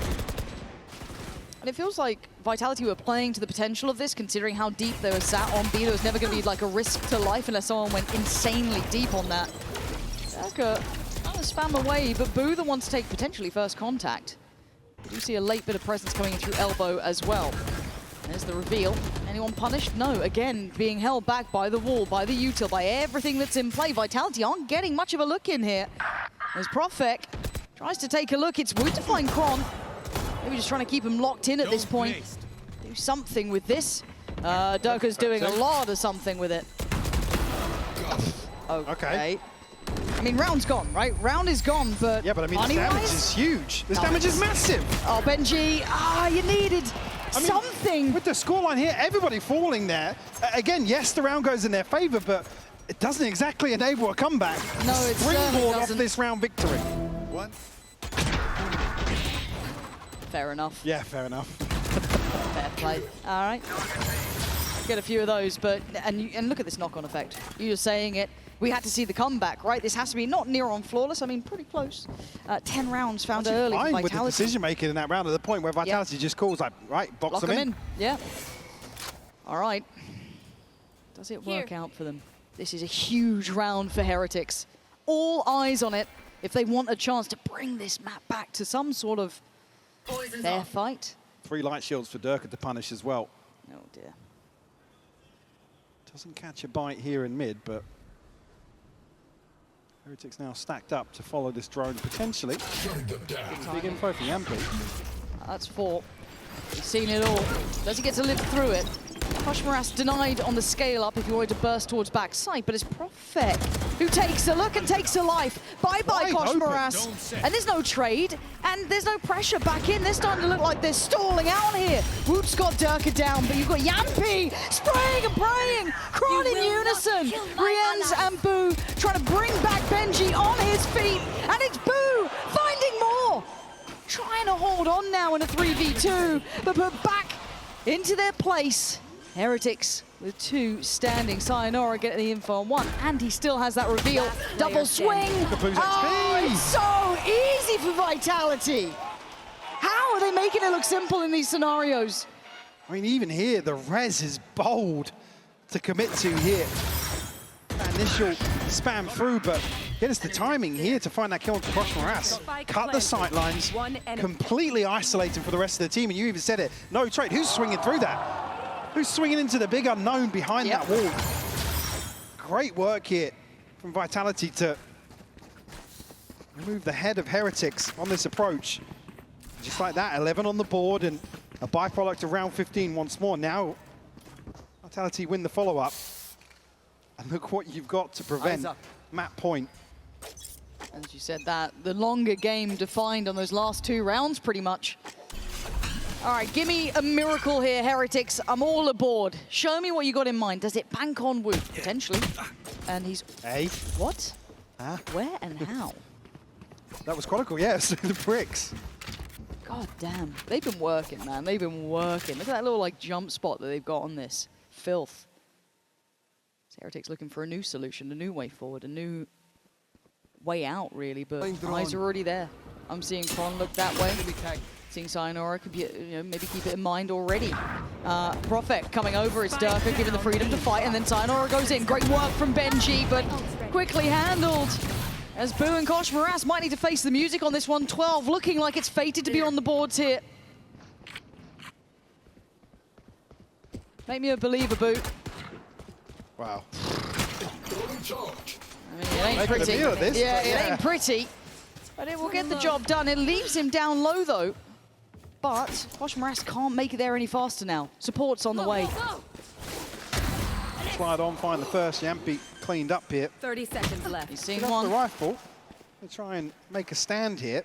And it feels like Vitality were playing to the potential of this, considering how deep they were sat on B. There was never going to be like a risk to life unless someone went insanely deep on that. Durka trying to spam away, but Boo the one to take potentially first contact. We do see a late bit of presence coming in through Elbow as well. There's the reveal. Anyone punished? No. Again, being held back by the wall, by the util, by everything that's in play. Vitality aren't getting much of a look in here. There's Profek. Tries to take a look. It's Woot to find Kron. Maybe just trying to keep him locked in at this point. Do something with this. Durka's doing a lot of something with it. Okay. I mean, round's gone, right? Round is gone, but yeah, but I mean, the damage is huge. This damage is massive. Oh, Benji, you needed something. With the scoreline here, everybody falling there. Again, yes, the round goes in their favor, but it doesn't exactly enable a comeback. No, it certainly Springboard off doesn't. this round victory. One. Fair enough. Yeah, fair enough. Fair play. All right. Get a few of those, but and look at this knock-on effect. You're saying it. We had to see the comeback, right? This has to be not near on flawless. I mean, pretty close. 10 rounds found early for Fine with the Vitality. decision making in that round at the point where Vitality just calls like, right, box Lock them in. Yeah. All right. Does it work out for them? This is a huge round for Heretics. All eyes on it if they want a chance to bring this map back to some sort of Poison's fair off. fight. 3 light shields for Durka to punish as well. Oh dear. Doesn't catch a bite here in mid, but Heretics now stacked up to follow this drone potentially. Big info for Yampi. That's 4. He's seen it all. Does he get to live through it? Koshmaras denied on the scale up if he wanted to burst towards backside, but it's Prophet who takes a look and takes a life. Bye-bye, Wide Koshmaras. And there's no trade, and there's no pressure back in. They're starting to look like they're stalling out here. Woot's got Durka down, but you've got Yampi spraying and praying, crawling in unison. Rienz and Boo trying to bring back Benji on his feet, and it's Boo finding more. Trying to hold on now in a 3v2, but put back into their place. Heretics with 2 standing. Sayonara getting the info on 1, and he still has that reveal. Double swing. Oh, it's so easy for Vitality. How are they making it look simple in these scenarios? I mean, even here, the res is bold to commit to here. That initial spam through, but get us the timing here to find that kill on Koshmaras. Cut the sight lines, completely isolated for the rest of the team, and you even said it. No trade. Who's swinging through that? Who's swinging into the big unknown behind that wall? Great work here from Vitality to remove the head of Heretics on this approach. Just like that, 11 on the board and a byproduct of round 15 once more. Now, Vitality win the follow-up. And look what you've got to prevent map point. As you said that, the longer game defined on those last 2 rounds, pretty much. All right, give me a miracle here, Heretics. I'm all aboard. Show me what you got in mind. Does it bank on Woot? Potentially. And he's... Hey? What? Huh? Where and how? That was Chronicle, yes, the bricks. God damn. They've been working, man. They've been working. Look at that little, like, jump spot that they've got on this. Filth. Heretics looking for a new solution, a new way forward, a new way out, really, but eyes are already there. I'm seeing Kron look that way. Seeing Sayonara could be, maybe keep it in mind already. Prophet coming over, it's Durka given the freedom to fight, and then Sayonara goes in. Great work from Benji, but quickly handled. As Boo and Koshmaras might need to face the music on this one. 12 looking like it's fated to be on the boards here. Make me a believer, Boo. Wow. I mean, it ain't pretty. Yeah, it ain't pretty. But it will get the job done. It leaves him down low, though. But Koshmaras can't make it there any faster now. Support's on the way. Slide on, find the first. Yampi cleaned up here. 30 seconds left. He's seen Get off one. the rifle. They try and make a stand here.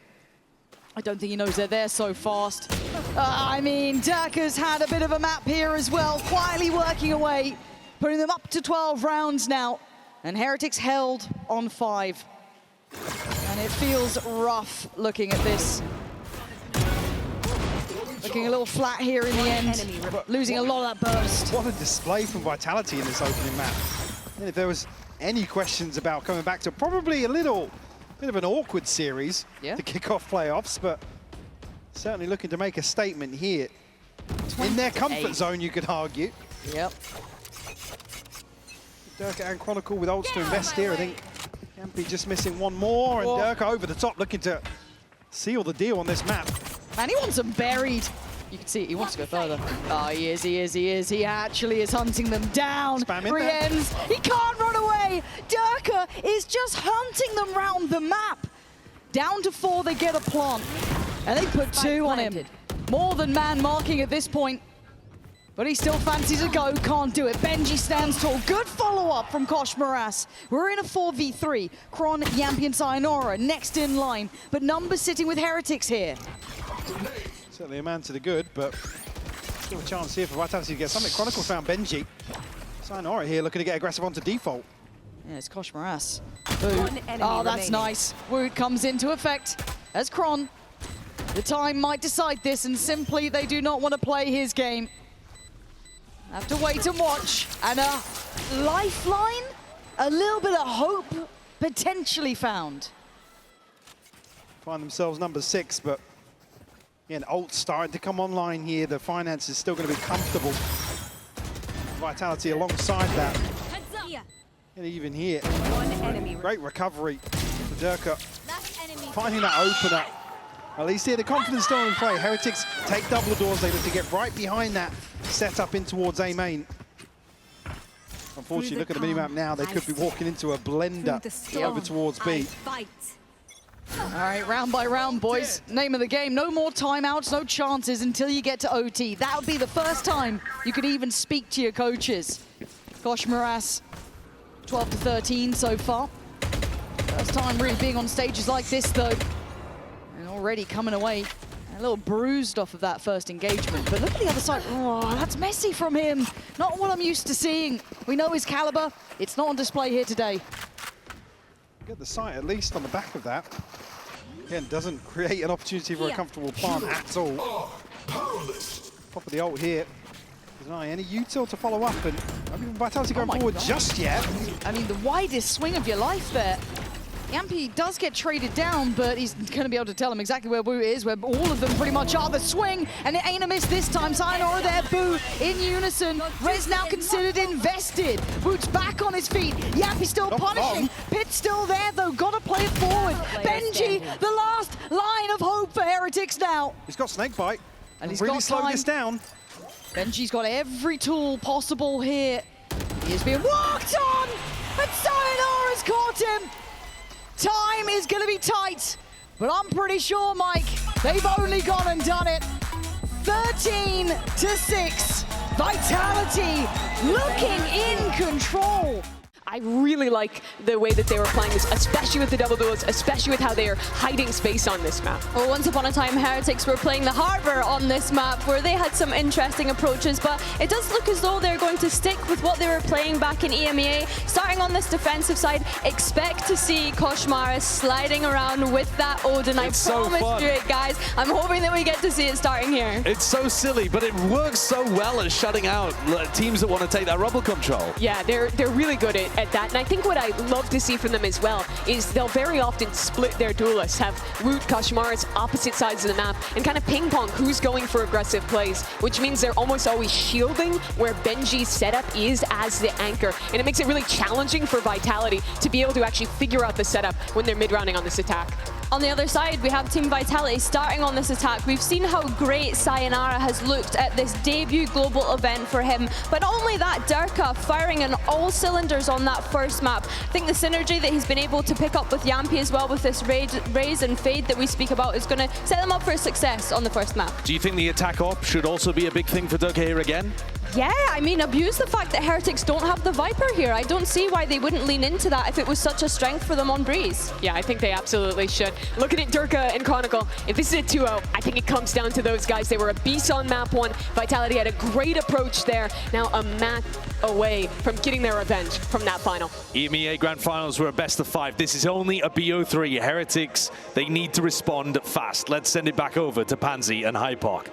I don't think he knows they're there so fast. I mean, Durka's had a bit of a map here as well, quietly working away, putting them up to 12 rounds now. And Heretics held on 5. And it feels rough looking at this. Looking a little flat here in the end, losing a lot of that burst. What a display from Vitality in this opening map. And if there was any questions about coming back to probably a little bit of an awkward series to kick off playoffs, but certainly looking to make a statement here. In their comfort zone, you could argue. Yep. Durka and Chronicle with ults to invest here. I think Yampi just missing one more, and Durka over the top looking to seal the deal on this map. Man, he wants them buried. You can see it, he wants to go further. Oh, he is, he is, he is. He actually is hunting them down. Rienz, he can't run away. Durka is just hunting them round the map. Down to 4, they get a plant. And they put 2 on him. More than man marking at this point. But he still fancies a go, can't do it. Benji stands tall. Good follow-up from Koshmaras. We're in a 4v3. Kron, Yampi, and Sayonara next in line. But numbers sitting with Heretics here. Certainly a man to the good, but still a chance here for Vitality to get something. Chronicle found Benji. Sayonara here looking to get aggressive onto default. Yeah, it's Kosh Maras. Oh, that's nice. Woot comes into effect as Kron. The time might decide this, and simply they do not want to play his game. Have to wait and watch. And a lifeline, a little bit of hope potentially found. Find themselves number 6, but again, ult starting to come online here. The finance is still going to be comfortable. Vitality alongside that. And even here, great recovery for Durka. Finding that opener. At least here, the confidence still in play. Heretics take double doors. They look to get right behind that, set up in towards A main. Unfortunately, look at the minimap now. They could be walking into a blender over towards B. All right, round by round, boys. Name of the game, no more timeouts, no chances until you get to OT. That would be the first time you could even speak to your coaches. Kosh Maras, 12 to 13 so far. First time really being on stages like this, though. And already coming away a little bruised off of that first engagement. But look at the other side. Oh, that's messy from him. Not what I'm used to seeing. We know his caliber. It's not on display here today. Get the sight at least on the back of that. Again, doesn't create an opportunity for a comfortable plant at all. Pop of the ult here. There's not any util to follow up, and I mean, Vitality going forward just yet. I mean, the widest swing of your life there. Yampy does get traded down, but he's going to be able to tell him exactly where Boo is, where all of them pretty much are. The swing, and it ain't a miss this time. Sayonara there, Boo in unison. Rez now considered invested. Boots back on his feet. Yampy still punishing. Pit's still there, though. Got to play it forward. Benji, the last line of hope for Heretics now. He's got Snakebite. And he's really got slowed time. this down. Benji's got every tool possible here. He is being walked on, but Sayonara's caught him. Time is going to be tight, but I'm pretty sure, Mike, they've only gone and done it. 13 to 6. Vitality looking in control. I really like the way that they were playing this, especially with the double duels, especially with how they are hiding space on this map. Well, once upon a time, Heretics were playing the Harbor on this map, where they had some interesting approaches, but it does look as though they're going to stick with what they were playing back in EMEA. Starting on this defensive side, expect to see Kosh Maras sliding around with that Odin. I promised you it, guys. I'm hoping that we get to see it starting here. It's so silly, but it works so well at shutting out teams that want to take that rubble control. Yeah, they're really good at that. And I think what I love to see from them as well is they'll very often split their duelists, have Woot, Kosh Maras opposite sides of the map, and kind of ping pong who's going for aggressive plays, which means they're almost always shielding where Benji's setup is as the anchor. And it makes it really challenging for Vitality to be able to actually figure out the setup when they're mid-rounding on this attack. On the other side, we have Team Vitality starting on this attack. We've seen how great Sayonara has looked at this debut global event for him. But not only that, Durka firing on all cylinders on that first map. I think the synergy that he's been able to pick up with Yampy as well with this raise and fade that we speak about is going to set them up for success on the first map. Do you think the attack op should also be a big thing for Durka here again? Yeah, I mean, abuse the fact that Heretics don't have the Viper here. I don't see why they wouldn't lean into that if it was such a strength for them on Breeze. Yeah, I think they absolutely should. Looking at Durka and Chronicle, if this is a 2-0, I think it comes down to those guys. They were a beast on map 1. Vitality had a great approach there. Now a map away from getting their revenge from that final. EMEA Grand Finals were a best of 5. This is only a BO3. Heretics, they need to respond fast. Let's send it back over to Pansy and HyperX.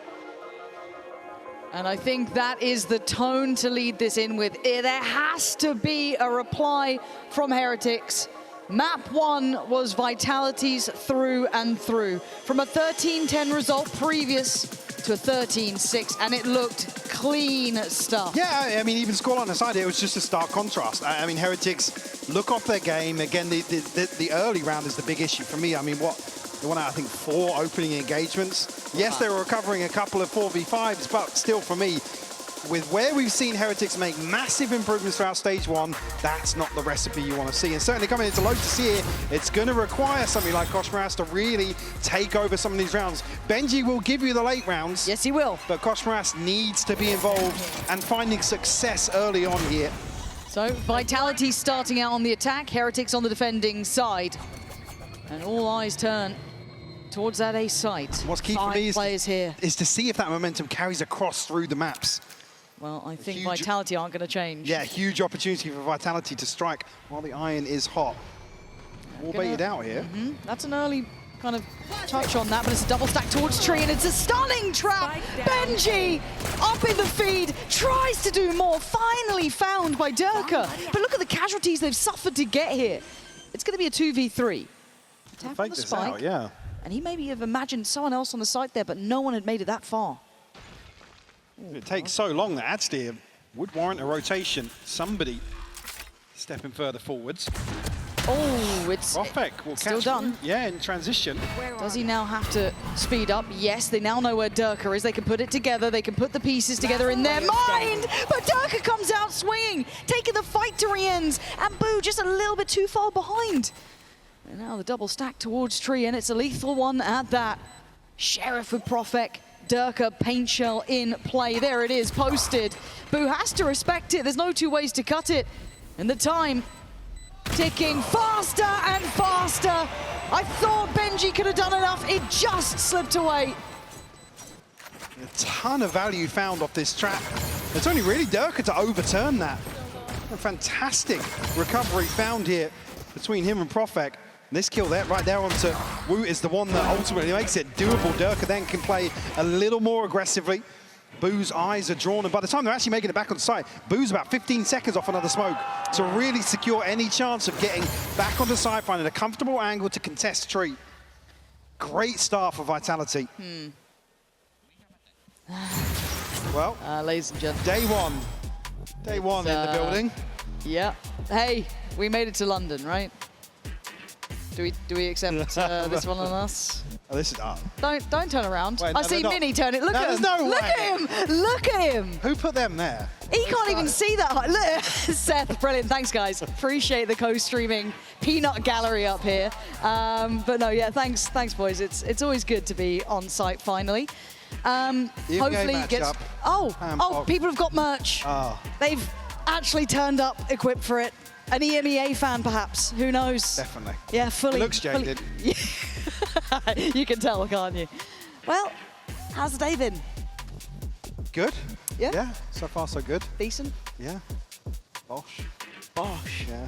And I think that is the tone to lead this in with. There has to be a reply from Heretics. Map 1 was Vitality's through and through. From a 13-10 result previous to a 13-6, and it looked clean stuff. Yeah, I mean, even scoreline aside, it was just a stark contrast. I mean, Heretics look off their game. Again, the early round is the big issue for me. I mean, they won out, I think, 4 opening engagements. Yes, they were recovering a couple of 4v5s, but still for me, with where we've seen Heretics make massive improvements throughout stage 1, that's not the recipe you want to see. And certainly coming into Lotus here, it's going to require somebody like Kosh Maras to really take over some of these rounds. Benji will give you the late rounds. Yes, he will. But Kosh Maras needs to be involved and finding success early on here. So Vitality starting out on the attack, Heretics on the defending side. And all eyes turn towards that A site. What's key for me is to see Well, I think Vitality aren't going to change. Yeah, huge opportunity for Vitality to strike while the iron is hot. All baited out here. That's an early kind of touch on that, but it's a double stack towards Tree, and it's a stunning trap. Benji up in the feed, tries to do more, finally found by Durka. But look at the casualties they've suffered to get here. It's going to be a 2v3. Attack on the spike, yeah. And he maybe have imagined someone else on the site there, but no one had made it that far. It takes so long that actually it would warrant a rotation. Somebody stepping further forwards. Oh, it's Profek will still catch done. him. Yeah, in transition. Does he now have to speed up? Yes, they now know where Durka is. They can put it together. They can put the pieces together in their mind. But Durka comes out swinging, taking the fight to re-ends. And Boo just a little bit too far behind. And now the double stack towards Tree, and it's a lethal one at that. Sheriff with Profek. Durka paint shell in play. There it is, posted. Boo has to respect it. There's no two ways to cut it. And the time ticking faster and faster. I thought Benji could have done enough. It just slipped away. A ton of value found off this trap. It's only really Durka to overturn that. A fantastic recovery found here between him and Profek. This kill there, right there onto Wu is the one that ultimately makes it doable. Durka then can play a little more aggressively. Boo's eyes are drawn, and by the time they're actually making it back on site, Boo's about 15 seconds off another smoke to really secure any chance of getting back onto site, finding a comfortable angle to contest Tree. Great start for Vitality. Well, ladies and gentlemen. Day one in the building. Yeah. Hey, we made it to London, right? Do we accept this one on us? Oh, this is Don't turn around. Wait, I see Minnie turn it. Look at him. No Look way. at him. Look at him. Who put them there? He can't even see that high. Look, Seth, brilliant. Thanks, guys. Appreciate the co-streaming peanut gallery up here. But no, yeah, thanks, boys. It's always good to be on site finally. Hopefully it gets. Oh, people have got merch. They've actually turned up equipped for it. An EMEA fan, perhaps. Who knows? Definitely. Yeah, fully. It looks jaded. You can tell, can't you? Well, how's the day been? Good. Yeah? Yeah, so far so good. Decent? Yeah. Bosh. Bosh. Yeah.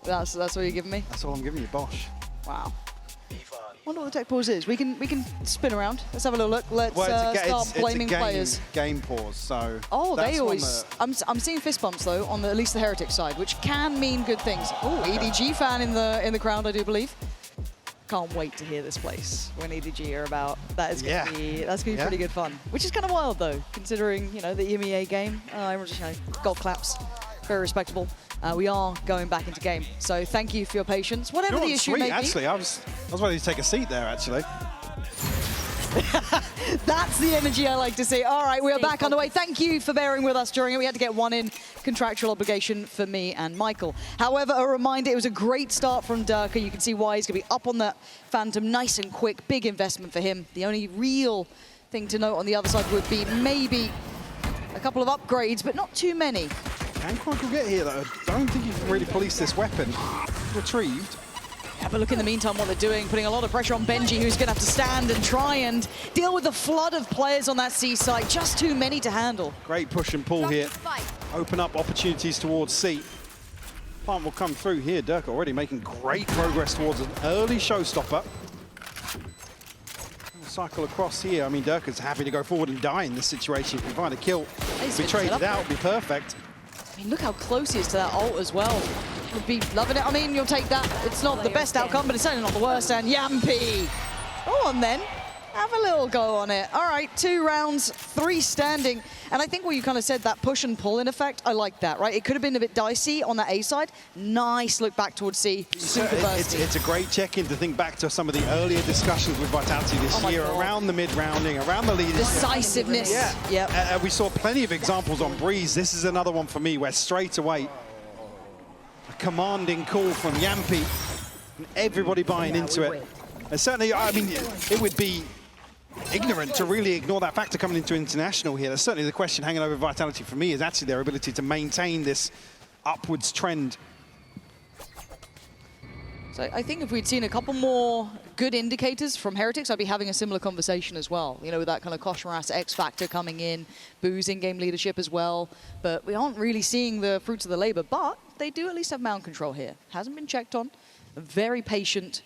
That's what you're giving me? That's all I'm giving you, Bosh. Wow. Wonder what the tech pause is. We can spin around. Let's have a little look. Let's start blaming players. Game pause, so. Oh, they always. I'm seeing fist bumps though on at least the Heretic side, which can mean good things. Oh, EDG fan in the crowd, I do believe. Can't wait to hear this place when EDG are about. That is gonna be pretty good fun. Which is kind of wild though, considering the EMEA game. Everyone's just golf claps, very respectable. We are going back into game, so thank you for your patience. Whatever the issue may be. Actually, I was ready to take a seat there, actually. That's the energy I like to see. All right, we are back underway. Thank you for bearing with us during it. We had to get one in, contractual obligation for me and Michael. However, a reminder, it was a great start from Durka. You can see why he's going to be up on that Phantom nice and quick. Big investment for him. The only real thing to note on the other side would be maybe a couple of upgrades, but not too many. Can Chronicle get here, though? I don't think you can really police this weapon. Retrieved. Yeah, but look in the meantime what they're doing, putting a lot of pressure on Benji, who's going to have to stand and try and deal with the flood of players on that C side. Just too many to handle. Great push and pull here. Open up opportunities towards C. Plant will come through here. Durka already making great progress towards an early showstopper. Cycle across here. I mean, Durka's happy to go forward and die in this situation. If we find a kill, if we trade it out, it'd be perfect. I mean, look how close he is to that ult as well. Would be loving it. I mean, you'll take that. It's not the best outcome, but it's certainly not the worst. And Yampy. Go on then. Have a little go on it. All right, 2 rounds, 3 standing. And I think what you kind of said, that push and pull in effect, I like that, right? It could have been a bit dicey on that A side. Nice look back towards C. Super bursty. It's a great check-in to think back to some of the earlier discussions with Vitality this year around the mid-rounding, around the leadership. Decisiveness. Yeah. Yep. We saw plenty of examples on Breeze. This is another one for me where straight away, a commanding call from Yampy, and everybody buying into it. And certainly, I mean, it would be ignorant to really ignore that factor coming into international here. That's certainly the question hanging over Vitality for me, is actually their ability to maintain this upwards trend. So I think if we'd seen a couple more good indicators from Heretics, I'd be having a similar conversation as well. You know, with that kind of Koshmaras X factor coming in, Boo's in-game leadership as well. But we aren't really seeing the fruits of the labor. But they do at least have mound control here. Hasn't been checked on. A very patient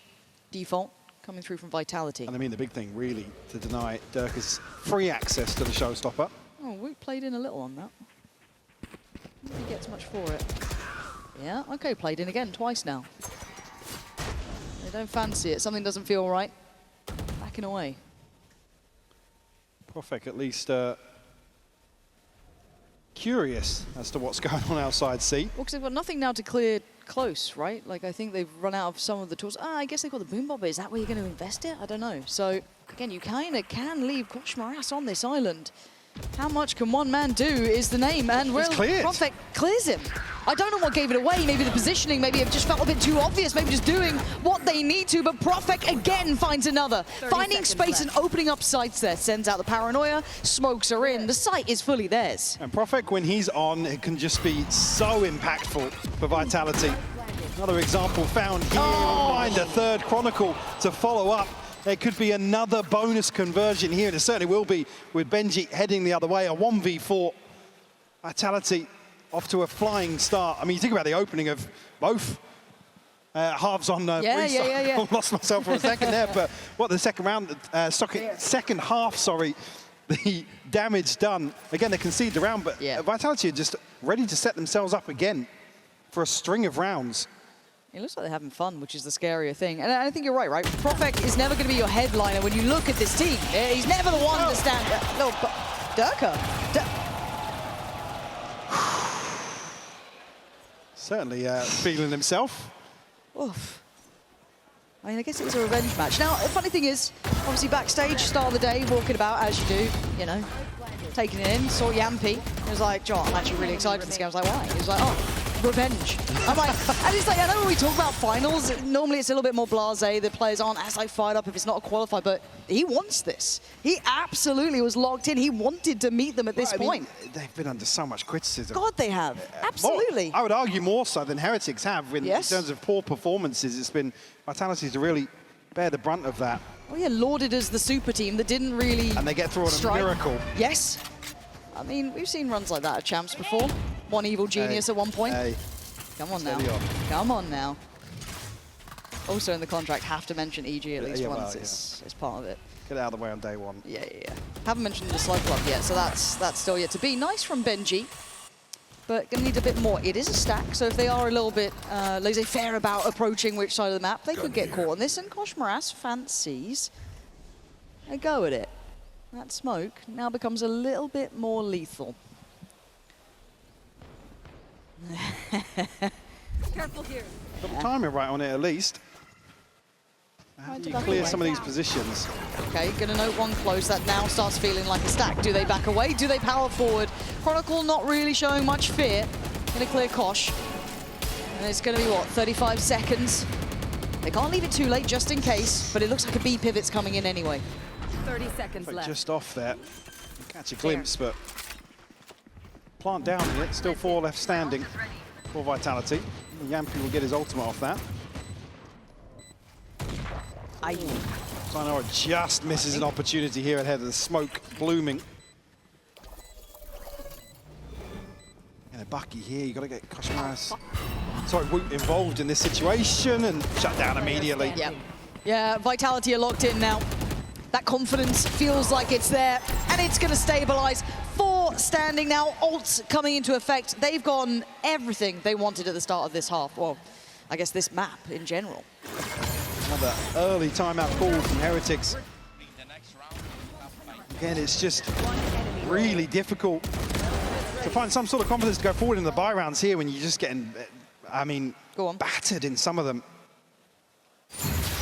default coming through from Vitality. And I mean, the big thing really to deny Durka's free access to the showstopper. Oh, we played in a little on that. If he gets much for it. Yeah, okay, played in again, twice now. They don't fancy it. Something doesn't feel right. Backing away. Profek at least curious as to what's going on outside C. Well, because they've got nothing now to clear close, right? Like, I think they've run out of some of the tools. I guess they've got the boom bomb, but is that where you're going to invest it? I don't know. So, again, you kind of can leave Koshmaras on this island. How much can one man do is the name, and Profek clears him. I don't know what gave it away, maybe the positioning, maybe it just felt a bit too obvious, maybe just doing what they need to, but Profek again finds another. Finding space and opening up sights there, sends out the paranoia, smokes are in, the site is fully theirs. And Profek, when he's on, it can just be so impactful for Vitality. Another example found here, find a third Chronicle to follow up. There could be another bonus conversion here, and it certainly will be with Benji heading the other way. A 1v4. Vitality off to a flying start. I mean, you think about the opening of both halves on restart. Yeah. Lost myself for a second there, but what the second round, second half, sorry, the damage done. Again, they conceded the round, but Vitality are just ready to set themselves up again for a string of rounds. It looks like they're having fun, which is the scarier thing. And I think you're right? Profek is never going to be your headliner when you look at this team. He's never the one to stand. No, but Durka. Certainly feeling himself. Oof. I mean, I guess it was a revenge match. Now, the funny thing is, obviously backstage, start of the day, walking about as you do, you know, taking it in, saw Yampy. He was like, John, I'm actually really excited for this game. I was like, why? He was like, oh, revenge. I'm like, and it's like, I know when we talk about finals, normally it's a little bit more blasé, the players aren't as like fired up if it's not a qualifier, but he wants this. He absolutely was locked in. He wanted to meet them at this point. They've been under so much criticism. God, they have. Absolutely. I would argue more so than Heretics have in terms of poor performances. It's been Vitality to really bear the brunt of that. Well, yeah, lauded as the super team that didn't really And they get through on a miracle. Yes. I mean, we've seen runs like that at Champs before. One evil genius at one point. Come on now. Come on now. Also in the contract, have to mention EG at least once. It's part of it. Get out of the way on day one. Yeah. Haven't mentioned the Slug Club yet, so that's still yet to be. Nice from Benji, but gonna need a bit more. It is a stack, so if they are a little bit laissez-faire about approaching which side of the map, they could get caught on this, and Koshmaras fancies a go at it. That smoke now becomes a little bit more lethal. Careful here. Got the timing right on it at least. How do you clear some of these positions? Okay, gonna note one close. That now starts feeling like a stack. Do they back away? Do they power forward? Chronicle not really showing much fear. Gonna clear Kosh. And it's gonna be, what, 35 seconds? They can't leave it too late just in case, but it looks like a B pivot's coming in anyway. 30 seconds left. Just off there. Catch a glimpse, but plant down in it. Still 4 left standing for Vitality. Yampy will get his ultimate off that. Sayonara just misses an opportunity here ahead of the smoke blooming. And a Bucky here, you got to get Koshmaras. Sorry, Woot involved in this situation and shut down immediately. Yeah, Vitality are locked in now. That confidence feels like it's there, and it's going to stabilize. 4 standing now, ults coming into effect. They've gotten everything they wanted at the start of this half. Well, I guess this map in general. Another early timeout call from Heretics. Again, it's just really difficult to find some sort of confidence to go forward in the buy rounds here when you're just getting, I mean, battered in some of them.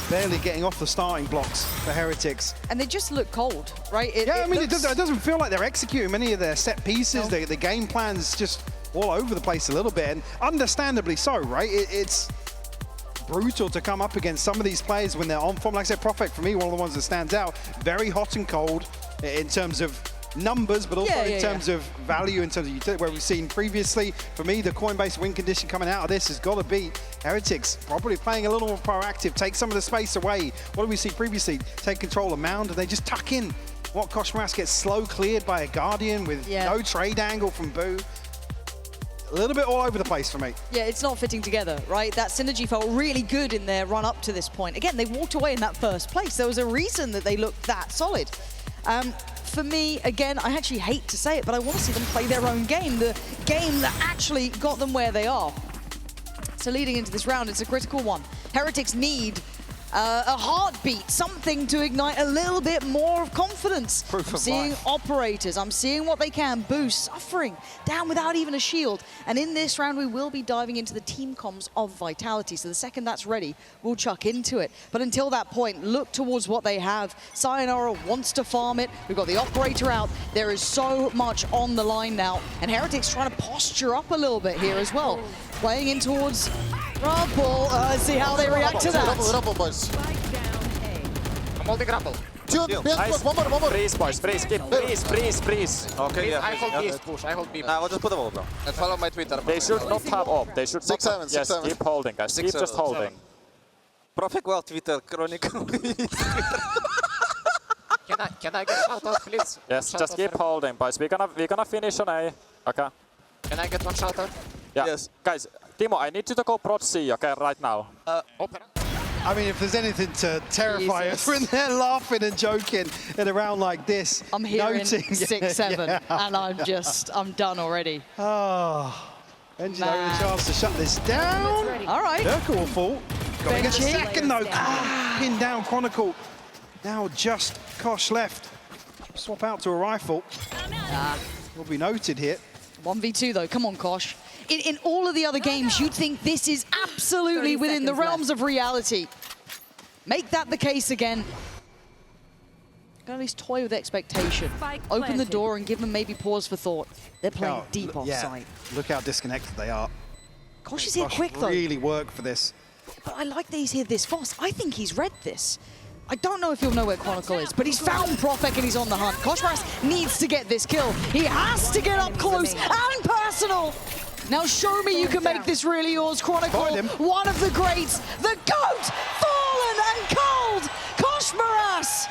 Barely getting off the starting blocks for Heretics. And they just look cold, right? It doesn't feel like they're executing many of their set pieces. The game plan's just all over the place a little bit, and understandably so, right? It's brutal to come up against some of these players when they're on form. Like I said, Profek, for me, one of the ones that stands out. Very hot and cold in terms of numbers, but also in Yeah. terms of value, in terms of utility, where we've seen previously. For me, the Coinbase win condition coming out of this has got to be Heretics probably playing a little more proactive, take some of the space away. What did we see previously? Take control of Mound, and they just tuck in. What Koshmaras gets slow cleared by a Guardian with no trade angle from Boo. A little bit all over the place for me. Yeah, it's not fitting together, right? That synergy felt really good in their run up to this point. Again, they walked away in that first place. There was a reason that they looked that solid. For me, again, I actually hate to say it, but I want to see them play their own game, the game that actually got them where they are. So leading into this round, it's a critical one. Heretics need a heartbeat, something to ignite a little bit more of confidence. I'm seeing operators, I'm seeing what they can. Boost, suffering, down without even a shield. And in this round, we will be diving into the team comms of Vitality. So the second that's ready, we'll chuck into it. But until that point, look towards what they have. Sayonara wants to farm it. We've got the operator out. There is so much on the line now. And Heretics trying to posture up a little bit here as well. Playing in towards Rumble. Let's see how they react to that. Rumble, boys. I'm holding Rumble. Nice. One more. Freeze, boys, freeze, freeze. Okay, I hold B push, I hold B. We'll just put them all down. And follow my Twitter. They should not have op. They should 6-7, Yes, 6-7. keep holding, guys. Keep just holding. Perfect well Twitter Chronicle. Can I get shout out, please? Yes, just keep holding, boys. We're gonna finish on A. Okay. Can I get one shout out? Yeah. Yes. Guys, Timo, I need you to go prod C, okay, right now. Opera. I mean, if there's anything to terrify us when they're laughing and joking in a round like this, I'm hearing noting 6-7, and I'm done already. Oh, Benji having a chance to shut this down. All right. Durka will fall. Got to get a Benji. second though. Pin down Chronicle. Now just Kosh left. Swap out to a rifle. Will be noted here. 1v2 though, come on Kosh. In all of the other games, you'd think this is absolutely within the realms of reality. Make that the case again. Gotta at least toy with expectation. Open the door and give them maybe pause for thought. They're playing deep offside. Look how disconnected they are. Kosh is here quick though. Really work for this. But I like that he's here this fast. I think he's read this. I don't know if he'll know where Chronicle is, but he's found Profek and he's on the hunt. Koshmaras needs to get this kill. He has to get up close and personal. Now show me you can make this really yours, Chronicle. One of the greats, the GOAT, fallen and cold. Koshmaras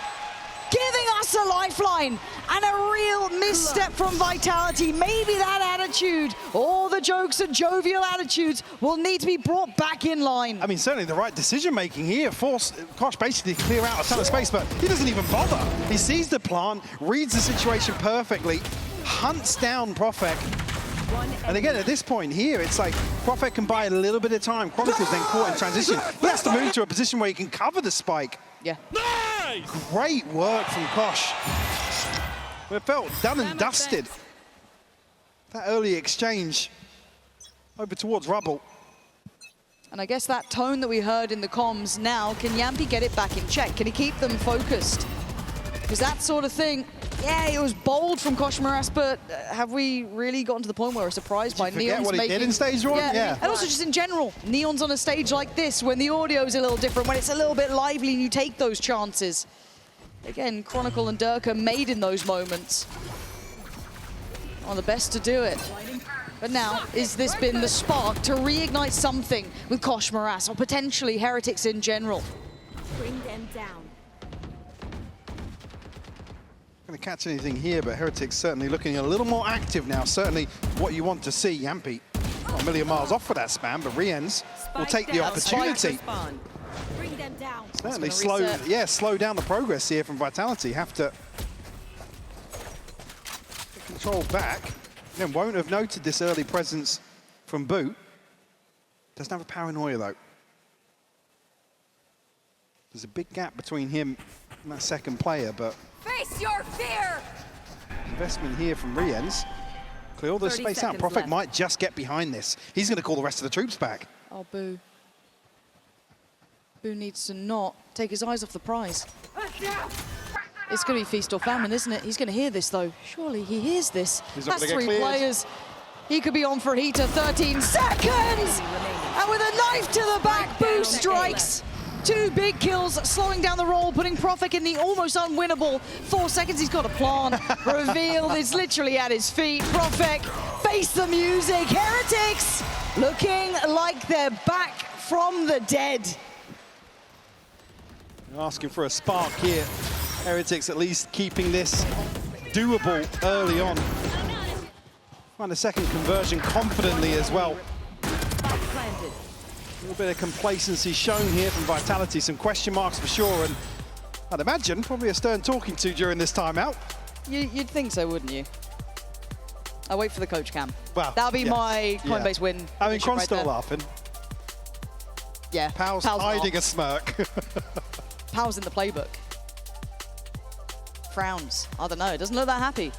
giving us a lifeline and a real misstep from Vitality. Maybe that attitude, all the jokes and jovial attitudes will need to be brought back in line. I mean, certainly the right decision-making here. Force Kosh basically to clear out a ton of space, but he doesn't even bother. He sees the plant, reads the situation perfectly, hunts down Profek. And again, at this point here, it's like Profek can buy a little bit of time. Chronicle's then caught in transition. He has to move to a position where he can cover the spike. Yeah. Great work from Kosh. It felt done and dusted. That early exchange over towards Rubble. And I guess that tone that we heard in the comms now, can Yampi get it back in check? Can he keep them focused? Because that sort of thing, yeah, it was bold from Koshmaras, but have we really gotten to the point where we're surprised by Neon's what he making... did in stage one? Yeah. And also just in general, Neon's on a stage like this, when the audio's a little different, when it's a little bit lively and you take those chances. Again, Chronicle and Durka made in those moments. One of the best to do it. But now, is this been the spark to reignite something with Koshmaras, or potentially Heretics in general? Bring them down. Going to catch anything here, but Heretics certainly looking a little more active now. Certainly what you want to see. Yampi not a million miles off for that spam, but Riens will take the opportunity. Bring them down. Certainly slow down the progress here from Vitality. Have to get control back. Then won't have noted this early presence from Boo. Doesn't have a paranoia though. There's a big gap between him and that second player, but Face your fear! investment here from Riens. Clear all the space out. Profek might just get behind this. He's going to call the rest of the troops back. Oh, Boo. Boo needs to not take his eyes off the prize. It's going to be feast or famine, isn't it? He's going to hear this, though. Surely he hears this. That's 3 players. He could be on for a heater. 13 seconds! And with a knife to the back, Boo strikes. 2 big kills, slowing down the roll, putting Profek in the almost unwinnable 4 seconds. He's got a plan revealed. It's literally at his feet. Profek, face the music. Heretics looking like they're back from the dead. Asking for a spark here. Heretics at least keeping this doable early on. Find a second conversion confidently as well. A little bit of complacency shown here from Vitality, some question marks for sure, and I'd imagine probably a stern talking to during this timeout. You'd think so, wouldn't you? I'll wait for the coach cam. Well, that'll be my Coinbase win. I mean, Cron's still laughing. Yeah, Powell's hiding a smirk. Powell's in the playbook. Frowns. I don't know, it doesn't look that happy.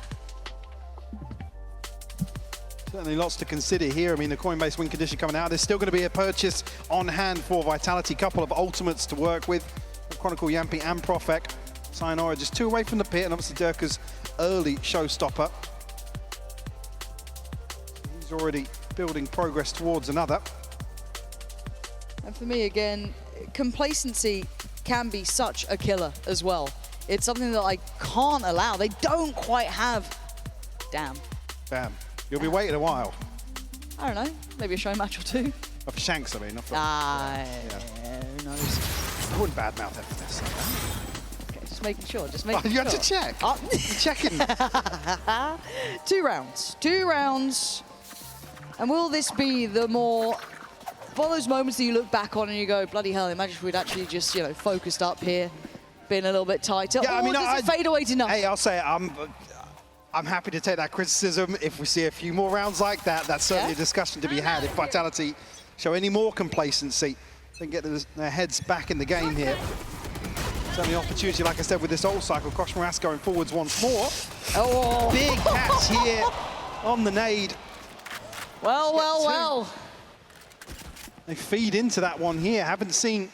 Certainly lots to consider here. I mean, the Coinbase win condition coming out. There's still going to be a purchase on hand for Vitality. Couple of ultimates to work with. Chronicle, Yampi, and Profek. Sayonara just 2 away from the pit, and obviously Durka's early showstopper. He's already building progress towards another. And for me, again, complacency can be such a killer as well. It's something that I can't allow. They don't quite have... Damn. Bam. You'll be waiting a while. I don't know, maybe a show match or 2. For Shanks, I mean. Not for, who knows? I wouldn't badmouth FNS. Okay, just making sure, just making sure. You had to check. You're checking. 2 rounds. 2 rounds. And will this be the more... one of those moments that you look back on and you go, bloody hell, imagine if we'd actually just, you know, focused up here, been a little bit tighter. Yeah, or I mean, does it fade away to nothing? Hey, I'll say I'm happy to take that criticism. If we see a few more rounds like that, that's certainly a discussion to be had. If Vitality show any more complacency, then get their heads back in the game here. Certainly opportunity, like I said, with this old cycle. Kosh Moras going forwards once more. Oh, big catch here on the nade. Well, well, well. They feed into that one here. Haven't seen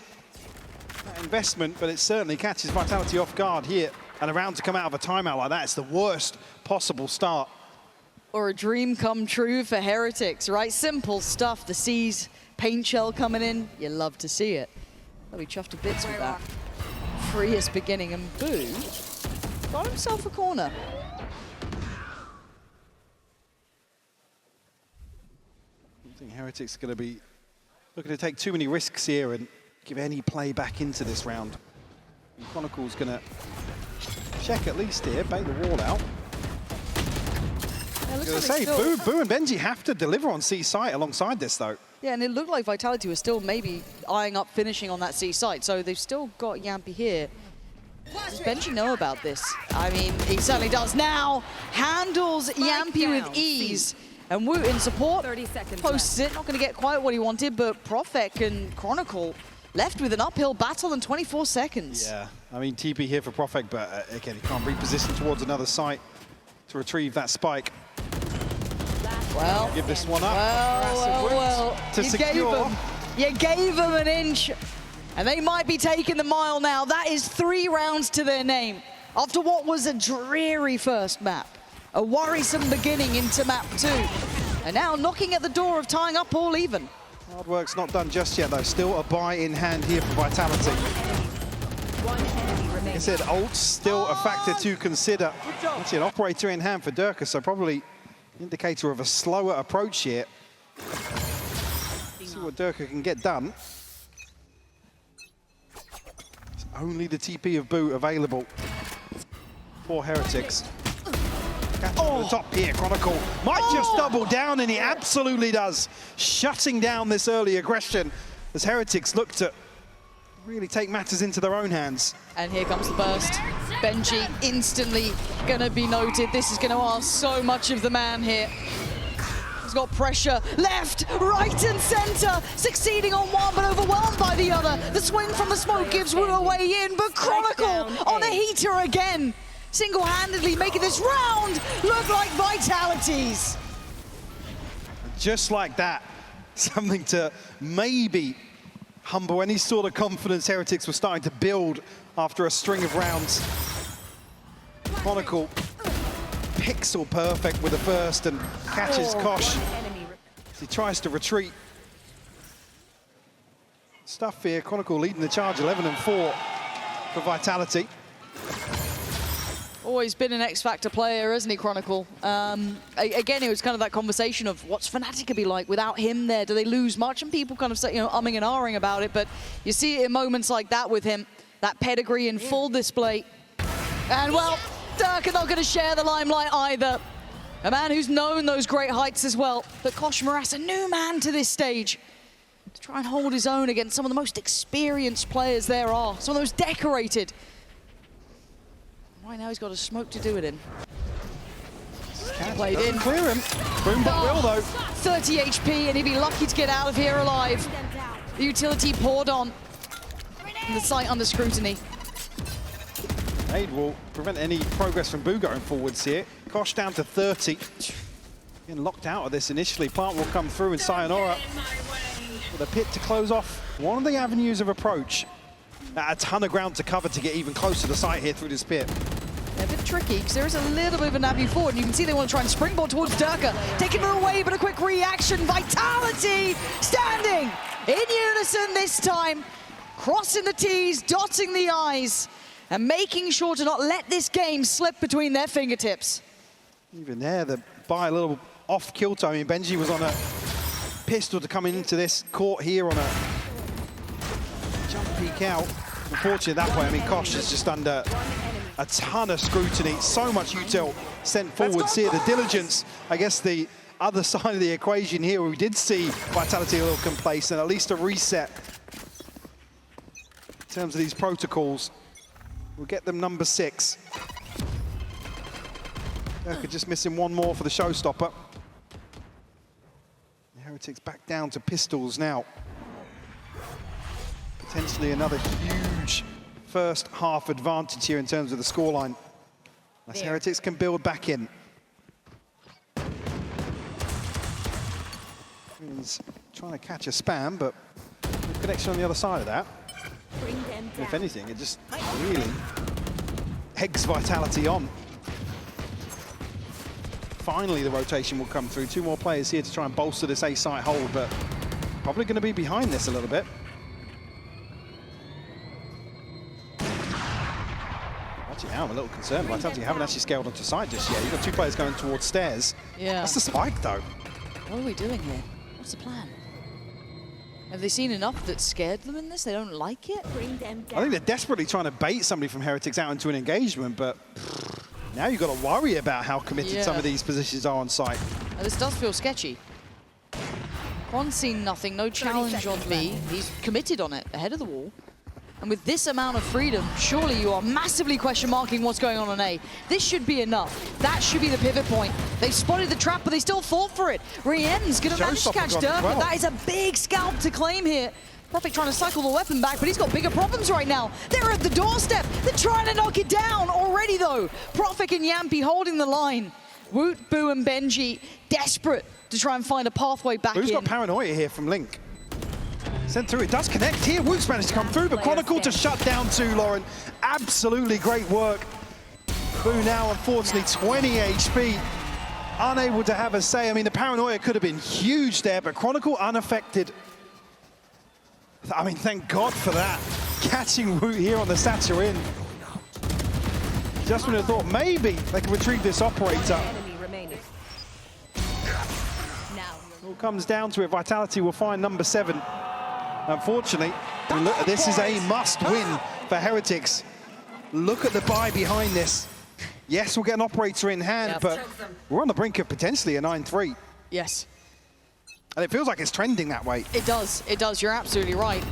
that investment, but it certainly catches Vitality off guard here. And a round to come out of a timeout like that, it's the worst possible start. Or a dream come true for Heretics, right? Simple stuff. The C's paint shell coming in. You love to see it. They'll be chuffed to bits with that. Freest beginning, and Boo got himself a corner. I think Heretics are going to be looking to take too many risks here and give any play back into this round. And Chronicle's going to check at least here, bait the wall out. Yeah, I was going to say, Boo and Benji have to deliver on C site alongside this, though. Yeah, and it looked like Vitality was still maybe eyeing up finishing on that C site, so they've still got Yampi here. Does Benji know about this? I mean, he certainly does now. Handles Yampi with ease. And Woot in support, 30 seconds posts it. Not going to get quite what he wanted, but Profek and Chronicle left with an uphill battle in 24 seconds. Yeah, I mean, TP here for Profek, but again, he can't reposition towards another site to retrieve that spike. Well, give this one up. Well, to secure. You gave them an inch, and they might be taking the mile now. That is 3 rounds to their name. After what was a dreary first map, a worrisome beginning into map 2, and now knocking at the door of tying up all even. Hard work's not done just yet, though. Still a buy in hand here for Vitality. Like I said, ult's still a factor to consider. Actually, an operator in hand for Durka, so probably indicator of a slower approach here. See what Durka can get done. It's only the TP of Boo available for Heretics. Catch over the top here, Chronicle might just double down, and he absolutely does. Shutting down this early aggression as Heretics look to really take matters into their own hands. And here comes the burst. Benji instantly gonna be noted. This is gonna ask so much of the man here. He's got pressure left, right and center, succeeding on one but overwhelmed by the other. The swing from the smoke gives Wu a way in, but Chronicle on a heater again. Single-handedly making this round look like Vitality's. Just like that, something to maybe humble any sort of confidence Heretics were starting to build after a string of rounds. Chronicle, pixel perfect with the first and catches Kosh as he tries to retreat. stuff here. Chronicle leading the charge 11-4 for Vitality. Always been an X-Factor player, isn't he, Chronicle? Again, it was kind of that conversation of what's Fnatic gonna be like without him there? Do they lose much? And people kind of say, you know, umming and ahhing about it, but you see it in moments like that with him. That pedigree in full display. And well, Dirk are not gonna share the limelight either. A man who's known those great heights as well. But Kosh Moras, a new man to this stage, to try and hold his own against some of the most experienced players there are, some of those decorated. Right now he's got a smoke to do it in. Played in. Clear him. Boombot will though. 30 HP and he'd be lucky to get out of here alive. The utility poured on. And the site under scrutiny. Aid will prevent any progress from Boo going forwards here. Kosh down to 30. Getting locked out of this initially. Plant will come through and Sayonara with a pit to close off one of the avenues of approach. A ton of ground to cover to get even closer to the site here through this pit. They're a bit tricky because there is a little bit of a navvy forward. And you can see they want to try and springboard towards Durka. Taking it away, but a quick reaction. Vitality standing in unison this time. Crossing the T's, dotting the I's, and making sure to not let this game slip between their fingertips. Even there, the buy a little off kilter. I mean, Benji was on a pistol to come into this court here on a jump peek out. Unfortunately, that way, I mean, Kosh is just under a ton of scrutiny. So much util sent forwards here. The diligence, I guess the other side of the equation here, we did see Vitality a little complacent, at least a reset. In terms of these protocols, we'll get them number 6. Durka just missing one more for the showstopper. The Heretics back down to pistols now. Potentially another huge first half advantage here in terms of the scoreline. As Heretics can build back in. He's trying to catch a spam, but good connection on the other side of that. Bring them down. If anything, it just really eggs Vitality on. Finally, the rotation will come through. 2 more players here to try and bolster this A-site hold, but probably going to be behind this a little bit. Actually, now I'm a little concerned. Vitality haven't actually scaled onto side just yet. You've got 2 players going towards stairs. Yeah. That's the spike, though. What are we doing here? What's the plan? Have they seen enough that scared them in this? They don't like it? Bring them down. I think they're desperately trying to bait somebody from Heretics out into an engagement, but now you've got to worry about how committed some of these positions are on site. Now, this does feel sketchy. Quan's seen nothing, no challenge on B. He's committed on it, ahead of the wall. And with this amount of freedom, surely you are massively question marking what's going on A. This should be enough. That should be the pivot point. They've spotted the trap, but they still fought for it. Rien's going to manage to catch Dirk, but that is a big scalp to claim here. Perfect trying to cycle the weapon back, but he's got bigger problems right now. They're at the doorstep. They're trying to knock it down already, though. Profik and Yampi holding the line. Woot, Boo, and Benji desperate to try and find a pathway back in. Boo's got paranoia here from Link. Sent through, it does connect here. Woot's managed to come through, but Chronicle to shut down too, Lauren. Absolutely great work. Boo now, unfortunately, 20 HP. Unable to have a say. I mean, the paranoia could have been huge there, but Chronicle unaffected. I mean, thank God for that. Catching Woot here on the Satyrin. Just when I thought maybe they could retrieve this operator. All comes down to it. Vitality will find number 7. Unfortunately, this is a must-win for Heretics. Look at the buy behind this. Yes, we'll get an operator in hand, but we're on the brink of potentially a 9-3. Yes. And it feels like it's trending that way. It does. It does. You're absolutely right.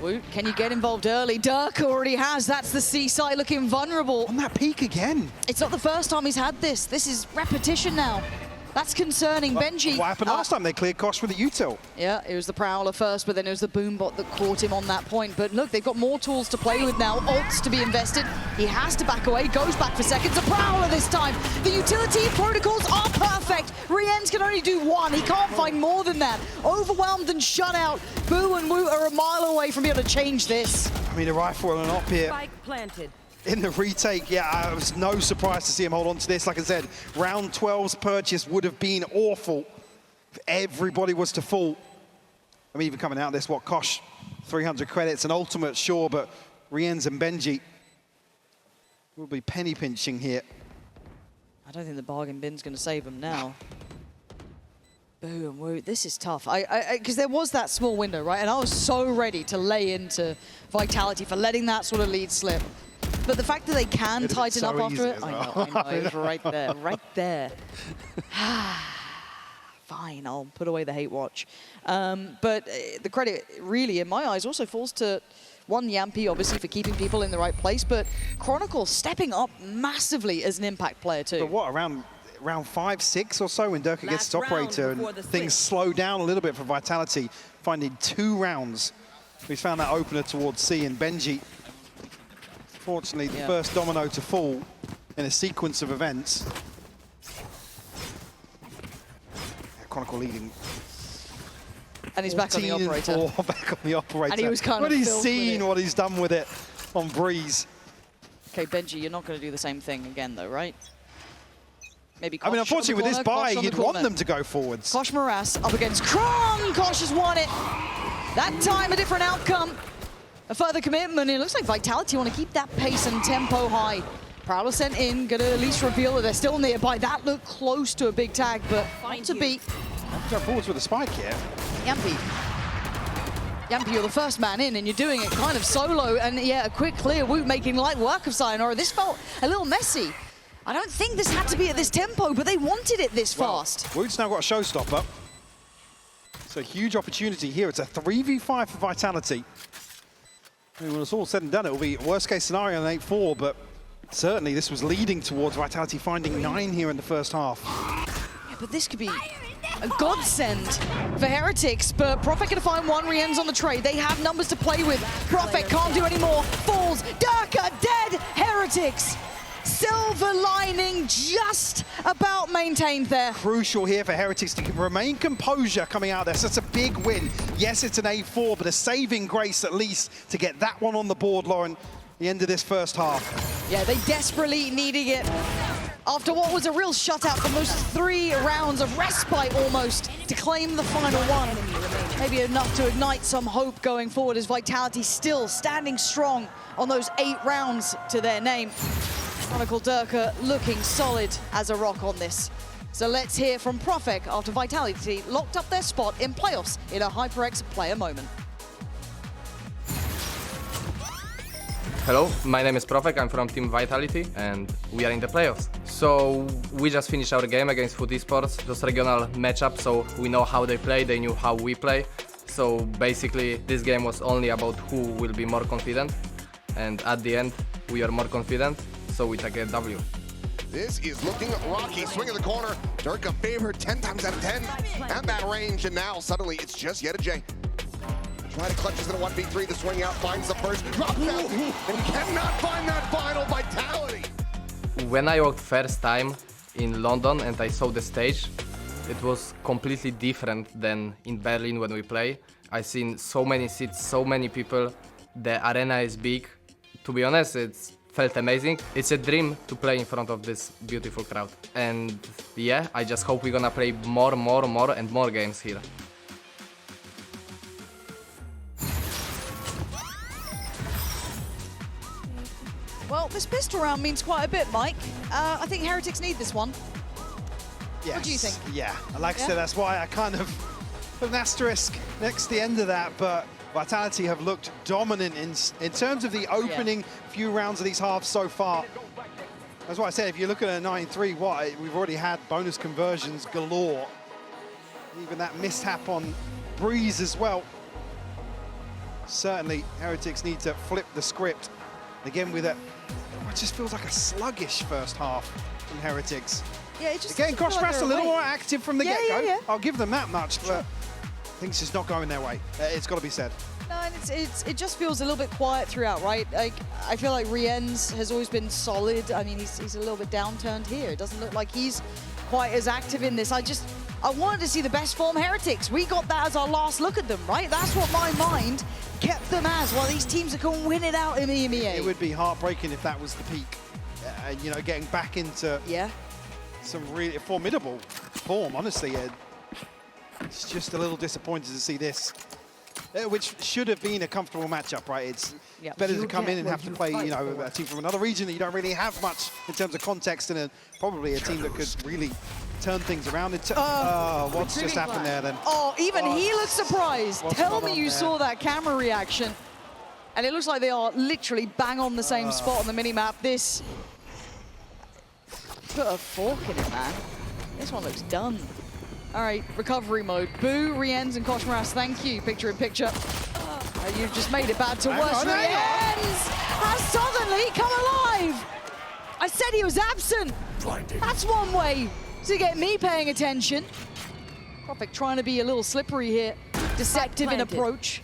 Woot, can you get involved early? Dirk already has. That's the C-side looking vulnerable. On that peak again. It's not the first time he's had this. This is repetition now. That's concerning. Benji. What happened last time? They cleared Kosh with the util. Yeah, it was the Prowler first, but then it was the Boombot that caught him on that point. But look, they've got more tools to play with now. Ults to be invested. He has to back away, goes back for seconds. A Prowler this time. The utility protocols are perfect. Rien's can only do 1. He can't find more than that. Overwhelmed and shut out. Boo and Woot are a mile away from being able to change this. I mean, a rifle and an op here. Spike planted. In the retake, yeah, I was no surprise to see him hold on to this. Like I said, round 12's purchase would have been awful if everybody was to fall. I'm even coming out of this, what, Kosh, 300 credits, an ultimate, sure, but Rienz and Benji will be penny pinching here. I don't think the bargain bin's going to save them now. Boom, woo, this is tough. Because there was that small window, right? And I was so ready to lay into Vitality for letting that sort of lead slip. But the fact that they can tighten up after it, I know, it was right there, right there. Fine, I'll put away the hate watch. But the credit really, in my eyes, also falls to one, Yampi, obviously, for keeping people in the right place, but Chronicle stepping up massively as an impact player, too. But what, around 5, 6 or so when Durka gets to operator and things slow down a little bit for Vitality, finding 2 rounds. He's found that opener towards C, and Benji, fortunately, the first domino to fall in a sequence of events. Chronicle leading. And he's back on the operator. Back on the operator. And he was kind of he's seen what he's done with it on Breeze. Okay, Benji, you're not going to do the same thing again, though, right? Maybe Kosh. I mean, unfortunately, with this buy, you'd want them to go forwards. Kosh Morass up against Kron. Kosh has won it. That time, a different outcome. A further commitment. It looks like Vitality want to keep that pace and tempo high. Prowler sent in, going to at least reveal that they're still nearby. That looked close to a big tag, but not to beat. Go forwards with a spike here. Yampi, you're the first man in, and you're doing it kind of solo. And yeah, a quick clear, Woot making light work of Sayonara. This felt a little messy. I don't think this had to be at this tempo, but they wanted it this fast. Woot's now got a showstopper. So huge opportunity here. It's a 3v5 for Vitality. I mean, when it's all said and done, it will be worst case scenario an 8-4, but certainly this was leading towards Vitality finding 9 here in the first half. Yeah, but this could be a godsend for Heretics, but Prophet gonna find one, Rienz on the trade. They have numbers to play with. Prophet can't do any more. Falls, Durka dead, Heretics. Silver lining just about maintained there. Crucial here for Heretics to remain composure coming out there. So it's a big win. Yes, it's an A4, but a saving grace at least to get that one on the board, Lauren, the end of this first half. Yeah, they desperately needed it. After what was a real shutout for most 3 rounds of respite almost to claim the final one. Maybe enough to ignite some hope going forward as Vitality still standing strong on those 8 rounds to their name. Chronicle Durka looking solid as a rock on this. So let's hear from Profek after Vitality locked up their spot in playoffs in a HyperX player moment. Hello, my name is Profek, I'm from Team Vitality and we are in the playoffs. So we just finished our game against VALORANT Esports, just regional matchup, so we know how they play, they knew how we play. So basically this game was only about who will be more confident, and at the end we are more confident, so we take a W. This is looking rocky. Swing in the corner. Durka favored 10 times out of 10 at that range, and now suddenly it's just Yeta J. Try to clutches in a 1v3. The swing out finds the first drop down and cannot find that final Vitality. When I walked first time in London and I saw the stage, it was completely different than in Berlin when we play. I seen so many seats, so many people. The arena is big. To be honest, it's felt amazing. It's a dream to play in front of this beautiful crowd. And yeah, I just hope we're gonna play more and more games here. Well, this pistol round means quite a bit, Mike. I think Heretics need this one. Yes. What do you think? Yeah, like I said, that's why I kind of put an asterisk next to the end of that, but Vitality have looked dominant in terms of the opening few rounds of these halves so far. That's why I said, if you look at a 9-3, we've already had bonus conversions galore. Even that mishap on Breeze as well. Certainly, Heretics need to flip the script. Again, with it just feels like a sluggish first half from Heretics. Yeah, it just again, Kosh like a little more active from the get-go. Yeah. I'll give them that much, but things just not going their way. It's got to be said. No, and it just feels a little bit quiet throughout, right? Like, I feel like Rienz has always been solid. I mean, he's a little bit downturned here. It doesn't look like he's quite as active in this. I wanted to see the best form Heretics. We got that as our last look at them, right? That's what my mind kept them as, while these teams are going to win it out in the EMEA. It would be heartbreaking if that was the peak. You know, getting back into some really formidable form, honestly. It's just a little disappointed to see this which should have been a comfortable matchup, right? It's Yep. better to come in and have to play, you know, a team from another region that you don't really have much in terms of context, and probably a team that could really turn things around. What's just happened there then? Oh, even he looks surprised. Tell me you saw that camera reaction. And it looks like they are literally bang on the same spot on the minimap. This, put a fork in it, man. This one looks done. All right, recovery mode. Boo, Rienz, and Koshmaras, thank you. Picture in picture. You've just made it bad to worse. Rienz has suddenly come alive. I said he was absent. That's one way to get me paying attention. Prophet trying to be a little slippery here. Deceptive in approach.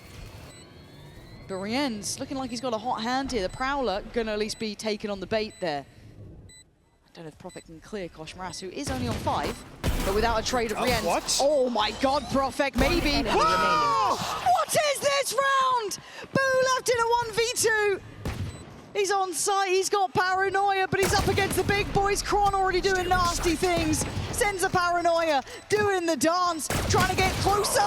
But Rienz looking like he's got a hot hand here. The Prowler going to at least be taken on the bait there. I don't know if Prophet can clear Koshmaras, who is only on 5, but without a trade of Rienz. What? Oh my God, Prophet, maybe. What is this round? Boo left in a 1v2. He's on site, he's got Paranoia, but he's up against the big boys. Kron already doing nasty things. Sends a Paranoia, doing the dance, trying to get closer.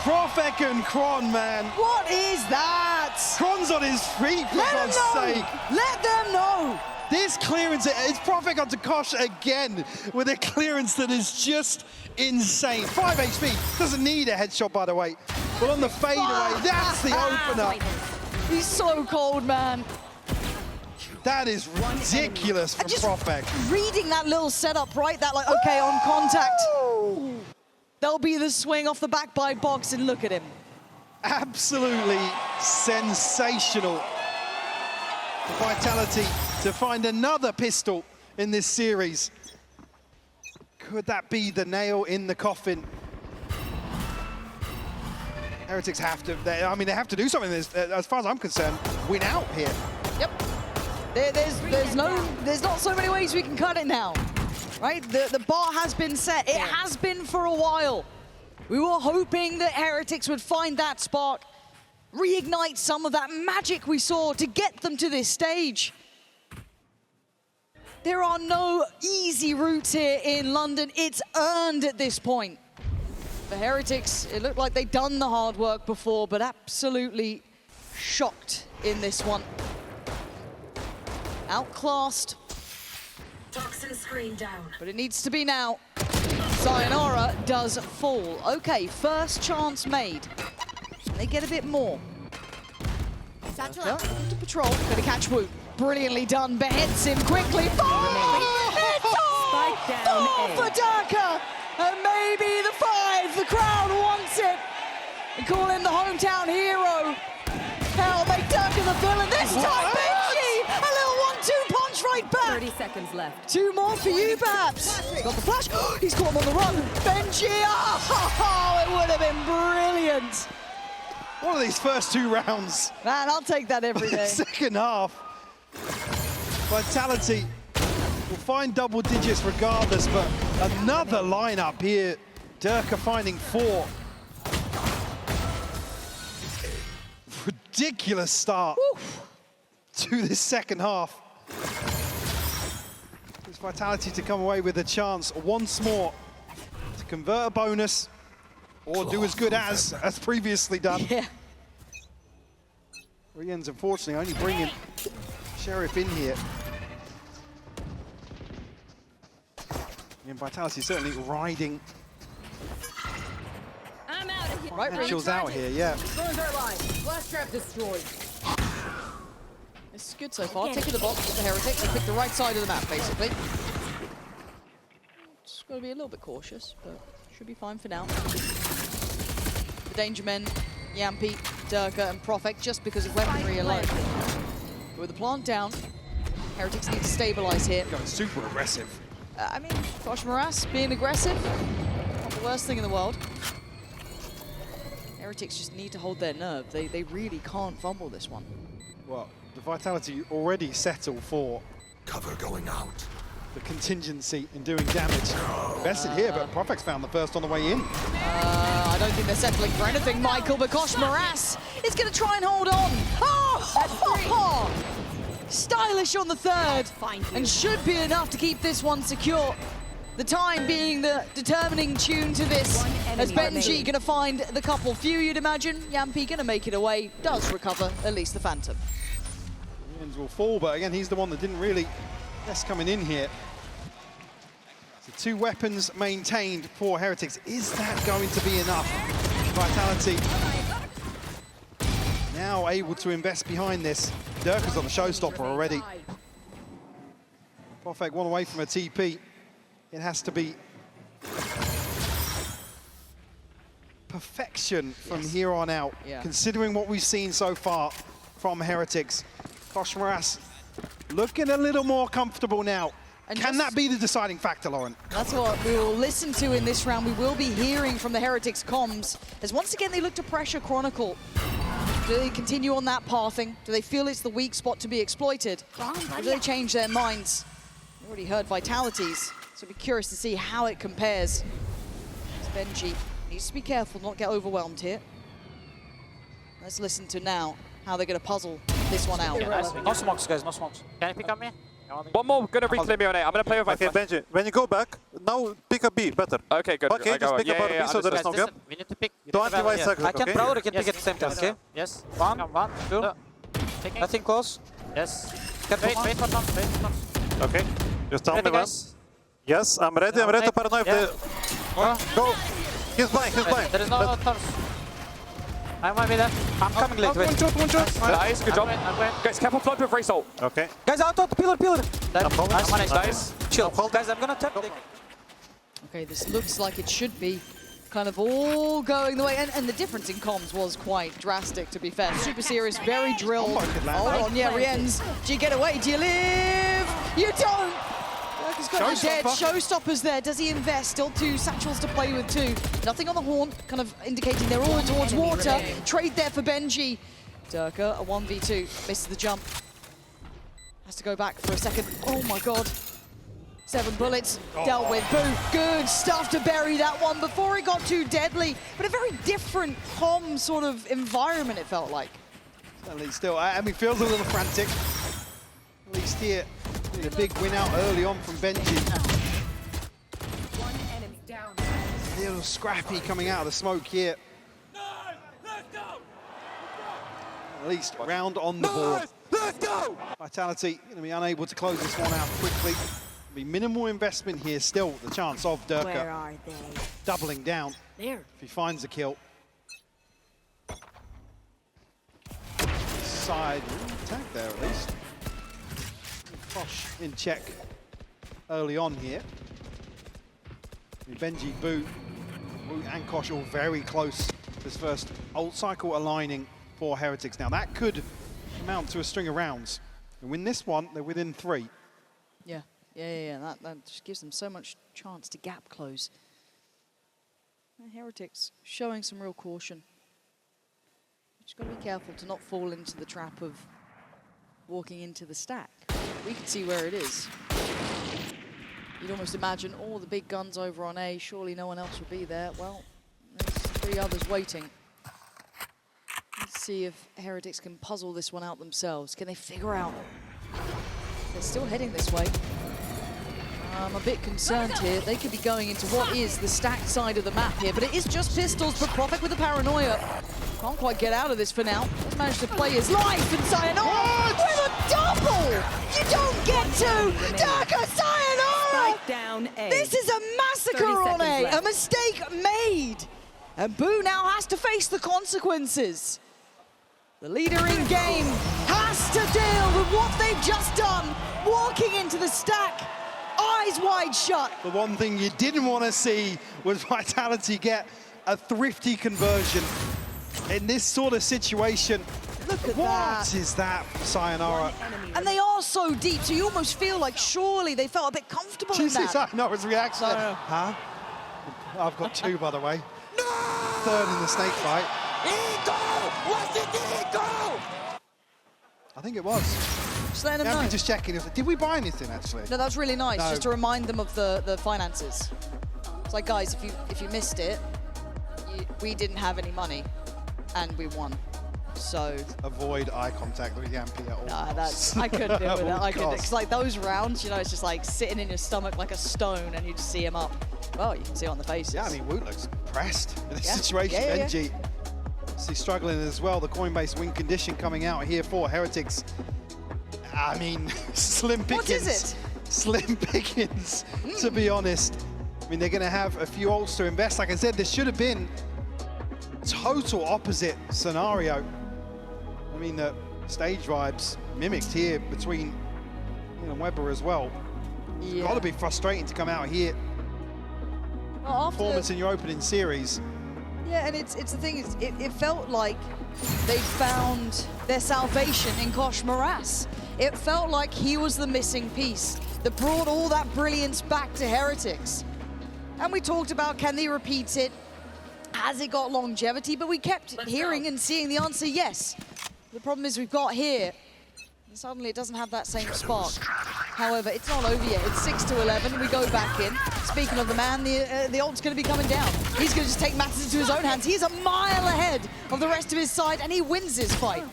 Profek and Kron, man. What is that? Kron's on his feet, for Let them God's know. sake. Let them know. This clearance, it's Profek onto Kosh again with a clearance that is just insane. 5 HP, doesn't need a headshot, by the way. But on the fadeaway, that's the opener. He's so cold, man. That is ridiculous from Profek. Reading that little setup, right? That like, okay, on contact. There'll be the swing off the back by Box, and look at him. Absolutely sensational. Vitality to find another pistol in this series. Could that be the nail in the coffin? Heretics have to, they have to do something. As far as I'm concerned, win out here. Yep. There's not so many ways we can cut it now, right? The bar has been set. It has been for a while. We were hoping that Heretics would find that spot, reignite some of that magic we saw to get them to this stage. There are no easy routes here in London. It's earned at this point. For Heretics, it looked like they'd done the hard work before, but absolutely shocked in this one. Outclassed. Toxin screen down. But it needs to be now. Sayonara does fall. Okay, first chance made. They get a bit more. Into patrol, gonna catch Wu. Brilliantly done, beheads him quickly. It's all for Daka! And maybe the 5, the crowd wants it. And call him the hometown hero. Hell, make Daka the villain this time, Benji! A little 1-2 punch right back. 30 seconds left. 2 more for you, perhaps. He's got the flash. He's caught him on the run. Benji, oh, it would have been brilliant. One of these first 2 rounds. Man, I'll take that every day. Second half. Vitality will find double digits regardless, but another lineup here. Durka finding 4. Ridiculous start to this second half. It's Vitality to come away with a chance once more to convert a bonus or do as good as previously done. Yeah. Rienz unfortunately only bringing Sheriff in here. And Vitality certainly riding I'm out of here. Right, Mitchell's out here, yeah. Drones are alive. Last trap destroyed. This is good so far. Taking the box for the Heretics. They pick the right side of the map, basically. Just got to be a little bit cautious, but should be fine for now. The Danger Men, Yampi, Durka, and Profek, just because of weaponry alone. But with the plant down, Heretics need to stabilize here. Going super aggressive. I mean, Koshmaras being aggressive, not the worst thing in the world. Heretics just need to hold their nerve. They really can't fumble this one. Well, the Vitality already settle for Cover going out. the contingency in doing damage. Bested here, but Profek's found the first on the way in. I don't think they're settling for anything, Michael, but Koshmaras is going to try and hold on. Oh! Stylish on the 3rd, and should be enough to keep this one secure. The time being the determining tune to this. As Benji gonna find the couple few, you'd imagine. Yampi gonna make it away, does recover at least the Phantom. Ends will fall, but again, he's the one that didn't really coming in here. So 2 weapons maintained for Heretics. Is that going to be enough? Vitality now able to invest behind this. Durka's on the showstopper already. Profek one away from a TP. It has to be perfection from here on out, considering what we've seen so far from Heretics. Koshmaras looking a little more comfortable now. And can that be the deciding factor, Lauren? That's what we will listen to in this round. We will be hearing from the Heretics comms as once again they look to pressure Chronicle. Do they continue on that pathing? Do they feel it's the weak spot to be exploited? Or do they change their minds? We already heard Vitalities, so I'd be curious to see how it compares. Benji needs to be careful, not get overwhelmed here. Let's listen to now how they're going to puzzle this one out. No smokes, guys, no smokes. Can you pick up me? One more, gonna reclaim me on A. I'm gonna play with my Okay, Benji, when you go back, now pick a B, better. Okay, good. Okay, just pick a bar B so there is no gap. We need to pick. Don't divide cycle, I can okay? proud, I can pick at the same time, okay? Yes. 1, 2. Taking. Nothing close. Yes. Careful. Wait for Tom, wait for Tom. Okay, just tell me Ready, when. guys? Yes, I'm ready to paranoid. Go! He's blind, he's blind. There is no Tom. I might be there. I'm coming late, wait. One shot. Nice, good job. I'm going. Guys, careful float with Race ult. Okay. Guys, out, pillar. Nice. Chill. Guys, I'm gonna tap. Okay, this looks like it should be kind of all going the way. And the difference in comms was quite drastic, to be fair. Super serious, very drilled. Hold on, yeah, Rienz. Do you get away? Do you live? You don't! He's got the dead. Showstopper's there. Does he invest? Still 2 satchels to play with too. Nothing on the horn, kind of indicating they're all towards water. Trade there for Benji. Durka, a 1v2, misses the jump. Has to go back for a second. Oh my god. 7 bullets, dealt with. Boo, good stuff to bury that one before it got too deadly. But a very different comm sort of environment, it felt like. Certainly still, I mean, feels a little frantic. At least here, a big win out early on from Benji. One enemy down. A little scrappy coming out of the smoke here. At least round on the board. Let's go! Vitality going to be unable to close this one out quickly. Be minimal investment here still. The chance of Where Durka are they? doubling down There. if he finds a kill. Side attack there at least. Kosh in check early on here. Benji, Boo and Kosh all very close. This first ult cycle aligning for Heretics. Now that could amount to a string of rounds. And win this one, they're within 3. Yeah. That just gives them so much chance to gap close. And Heretics showing some real caution. Just got to be careful to not fall into the trap of walking into the stack. We can see where it is. You'd almost imagine all the big guns over on A, surely no one else will be there. Well, there's 3 others waiting. Let's see if Heretics can puzzle this one out themselves. Can they figure out? They're still heading this way. I'm a bit concerned here. They could be going into what is the stacked side of the map here, but it is just pistols, but Profek with the paranoia. Can't quite get out of this for now. He's managed to play his life and Sayonara with a double! You don't get to! Durka Sayonara! Down A. This is a massacre on A, a mistake made. And Boo now has to face the consequences. The leader in game has to deal with what they've just done, walking into the stack. Eyes wide shut. The one thing you didn't want to see was Vitality get a thrifty conversion in this sort of situation. Look at What is that from Sayonara? And they are so deep, so you almost feel like surely they felt a bit comfortable in that. Sayonara's reaction. Huh? I've got 2, by the way. No! 3rd in the snake fight. Eagle! Was it Eagle? I think it was. Just letting them know. Just checking. Did we buy anything, actually? No, that was really nice, No. just to remind them of the finances. It's like, guys, if you missed it, we didn't have any money, and we won. So avoid eye contact with Yampy at all. Nah, I couldn't deal with it. I couldn't. costs. It's like those rounds, you know, it's just like sitting in your stomach like a stone, and you just see him up. Well, you can see it on the faces. Yeah, I mean, Woot looks pressed in this Yeah. situation. Yeah, yeah, Benji, he's struggling as well. The Coinbase win condition coming out here for Heretics. I mean, slim pickings. What is it? Slim pickings, to be honest. I mean, they're going to have a few ults to invest. Like I said, this should have been total opposite scenario. I mean, the stage vibes mimicked here between and Weber as well. It's got to be frustrating to come out here. Well, Performance in your opening series. Yeah, and it's the thing is, it felt like they found their salvation in Kosh Moras. It felt like he was the missing piece that brought all that brilliance back to Heretics. And we talked about, can they repeat it? Has it got longevity? But we kept hearing and seeing the answer, yes. The problem is we've got here, and suddenly it doesn't have that same spark. However, it's not over yet. It's 6-11. We go back in. Speaking of the man, the ult's going to be coming down. He's going to just take matters into his own hands. He's a mile ahead of the rest of his side, and he wins his fight.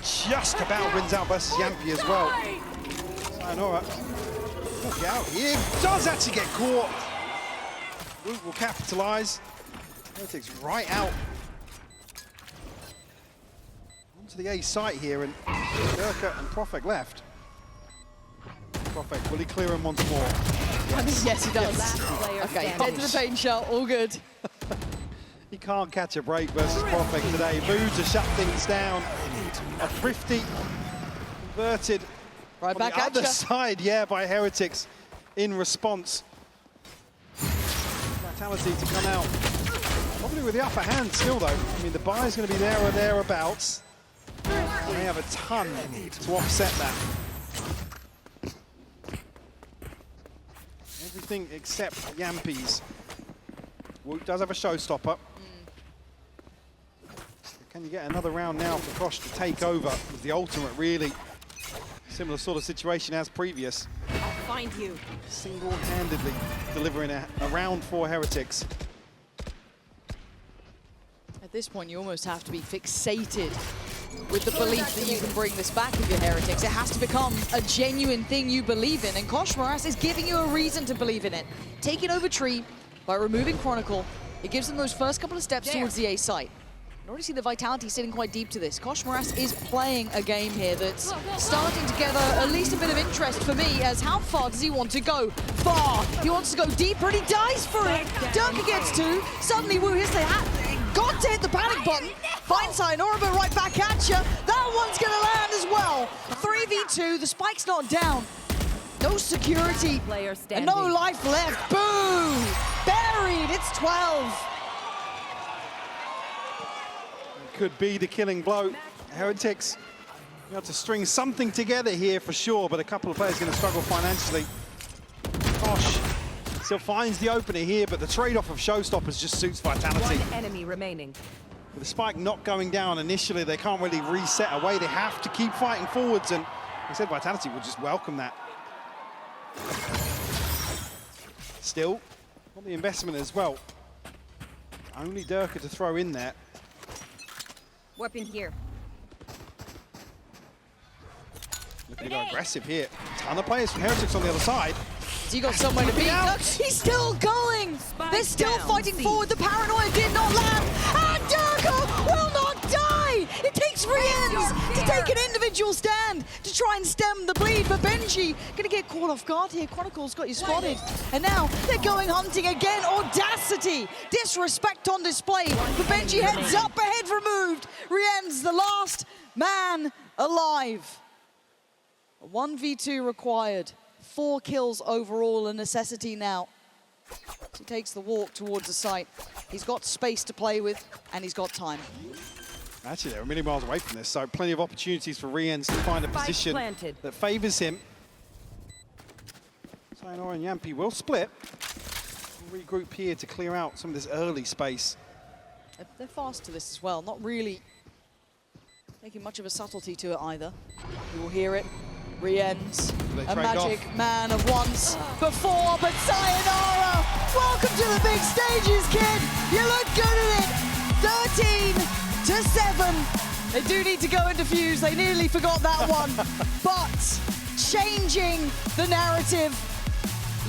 Just about wins out versus Yampy as well. Sayonara. Look out. He does actually get caught. Woot will capitalize. Heretics right out onto the A site here, and Durka and Profek left. Profek, will he clear him once more? Yes, he does. Okay, head to the paint shot, all good. He can't catch a break versus Profek today. Boo to shut things down. A thrifty converted right on back the at other ya. side, yeah, by Heretics in response. Vitality to come out. Probably with the upper hand still, though. I mean, the buy's going to be there or thereabouts. And they have a ton to offset that. Everything except Yampy's. Woot does have a showstopper. Can you get another round now for Kosh to take over with the ultimate, really? Similar sort of situation as previous. I'll find you. Single-handedly delivering a round for Heretics. At this point, you almost have to be fixated with the belief that you can bring this back if you're Heretics. It has to become a genuine thing you believe in, and Kosh Moras is giving you a reason to believe in it. Taking over Tree by removing Chronicle, it gives them those first couple of steps towards the A site. You already see the Vitality sitting quite deep to this. Kosh Moras is playing a game here that's starting to gather at least a bit of interest for me, as how far does he want to go? Far! He wants to go deeper, and he dies for it! Durka gets two, suddenly Woo hits the hat, got to hit the panic button, finds Sayonara, but right back at you. That one's gonna land as well. 3v2, the spike's not down. No security, and no life left. Boom! Buried, it's 12. Could be the killing blow. Heretics, you have to string something together here for sure, but a couple of players going to struggle financially. Kosh still finds the opener here, but the trade-off of showstoppers just suits Vitality. One enemy remaining. With the spike not going down initially, they can't really reset away. They have to keep fighting forwards, and like I said, Vitality will just welcome that. Still, on the investment as well. Only Durka to throw in there. Weapon here. Looking to go aggressive here. Ton of players from Heretics on the other side. He got somewhere to be. He's still going. They're still fighting forward. The paranoia did not land. And Durka will not die. It takes Riens to take an individual stand to try and stem the bleed. But Benji gonna get caught off guard here. Chronicle's got you spotted. And now they're going hunting again. Audacity. Disrespect on display. But Benji heads up, ahead removed. Riens, the last man alive. 1v2 required. 4 kills overall, a necessity now. He takes the walk towards the site. He's got space to play with, and he's got time. Actually, they're a million miles away from this, so plenty of opportunities for Riens to find a position that favors him. Sayonara and Yampy will split. We'll regroup here to clear out some of this early space. They're fast to this as well, not really making much of a subtlety to it either. You will hear it. Riens, a magic man of once before, but Sayonara! Welcome to the big stages, kid! You look good at it! 13 to 7. They do need to go and defuse. They nearly forgot that one. But changing the narrative,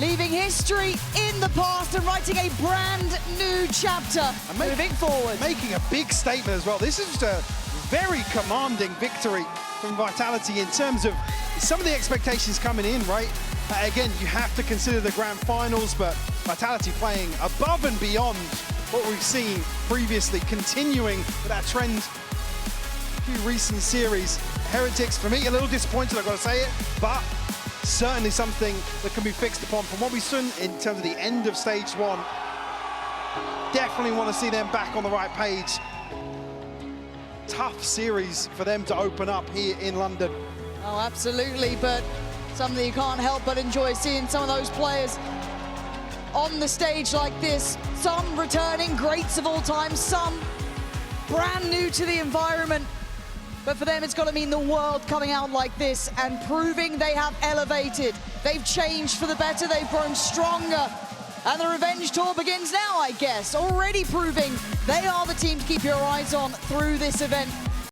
leaving history in the past and writing a brand new chapter, and moving forward. Making a big statement as well. This is just a very commanding victory from Vitality in terms of some of the expectations coming in, right? Again, you have to consider the grand finals, but Vitality playing above and beyond what we've seen previously, continuing with that trend. A few recent series. Heretics, for me, a little disappointed, I've got to say it, but certainly something that can be fixed upon. From what we've seen in terms of the end of stage 1, definitely want to see them back on the right page. Tough series for them to open up here in London. Oh, absolutely, but something you can't help but enjoy seeing some of those players on the stage like this. Some returning greats of all time, some brand new to the environment. But for them, it's got to mean the world coming out like this and proving they have elevated. They've changed for the better, they've grown stronger. And the revenge tour begins now, I guess, already proving they are the team to keep your eyes on through this event.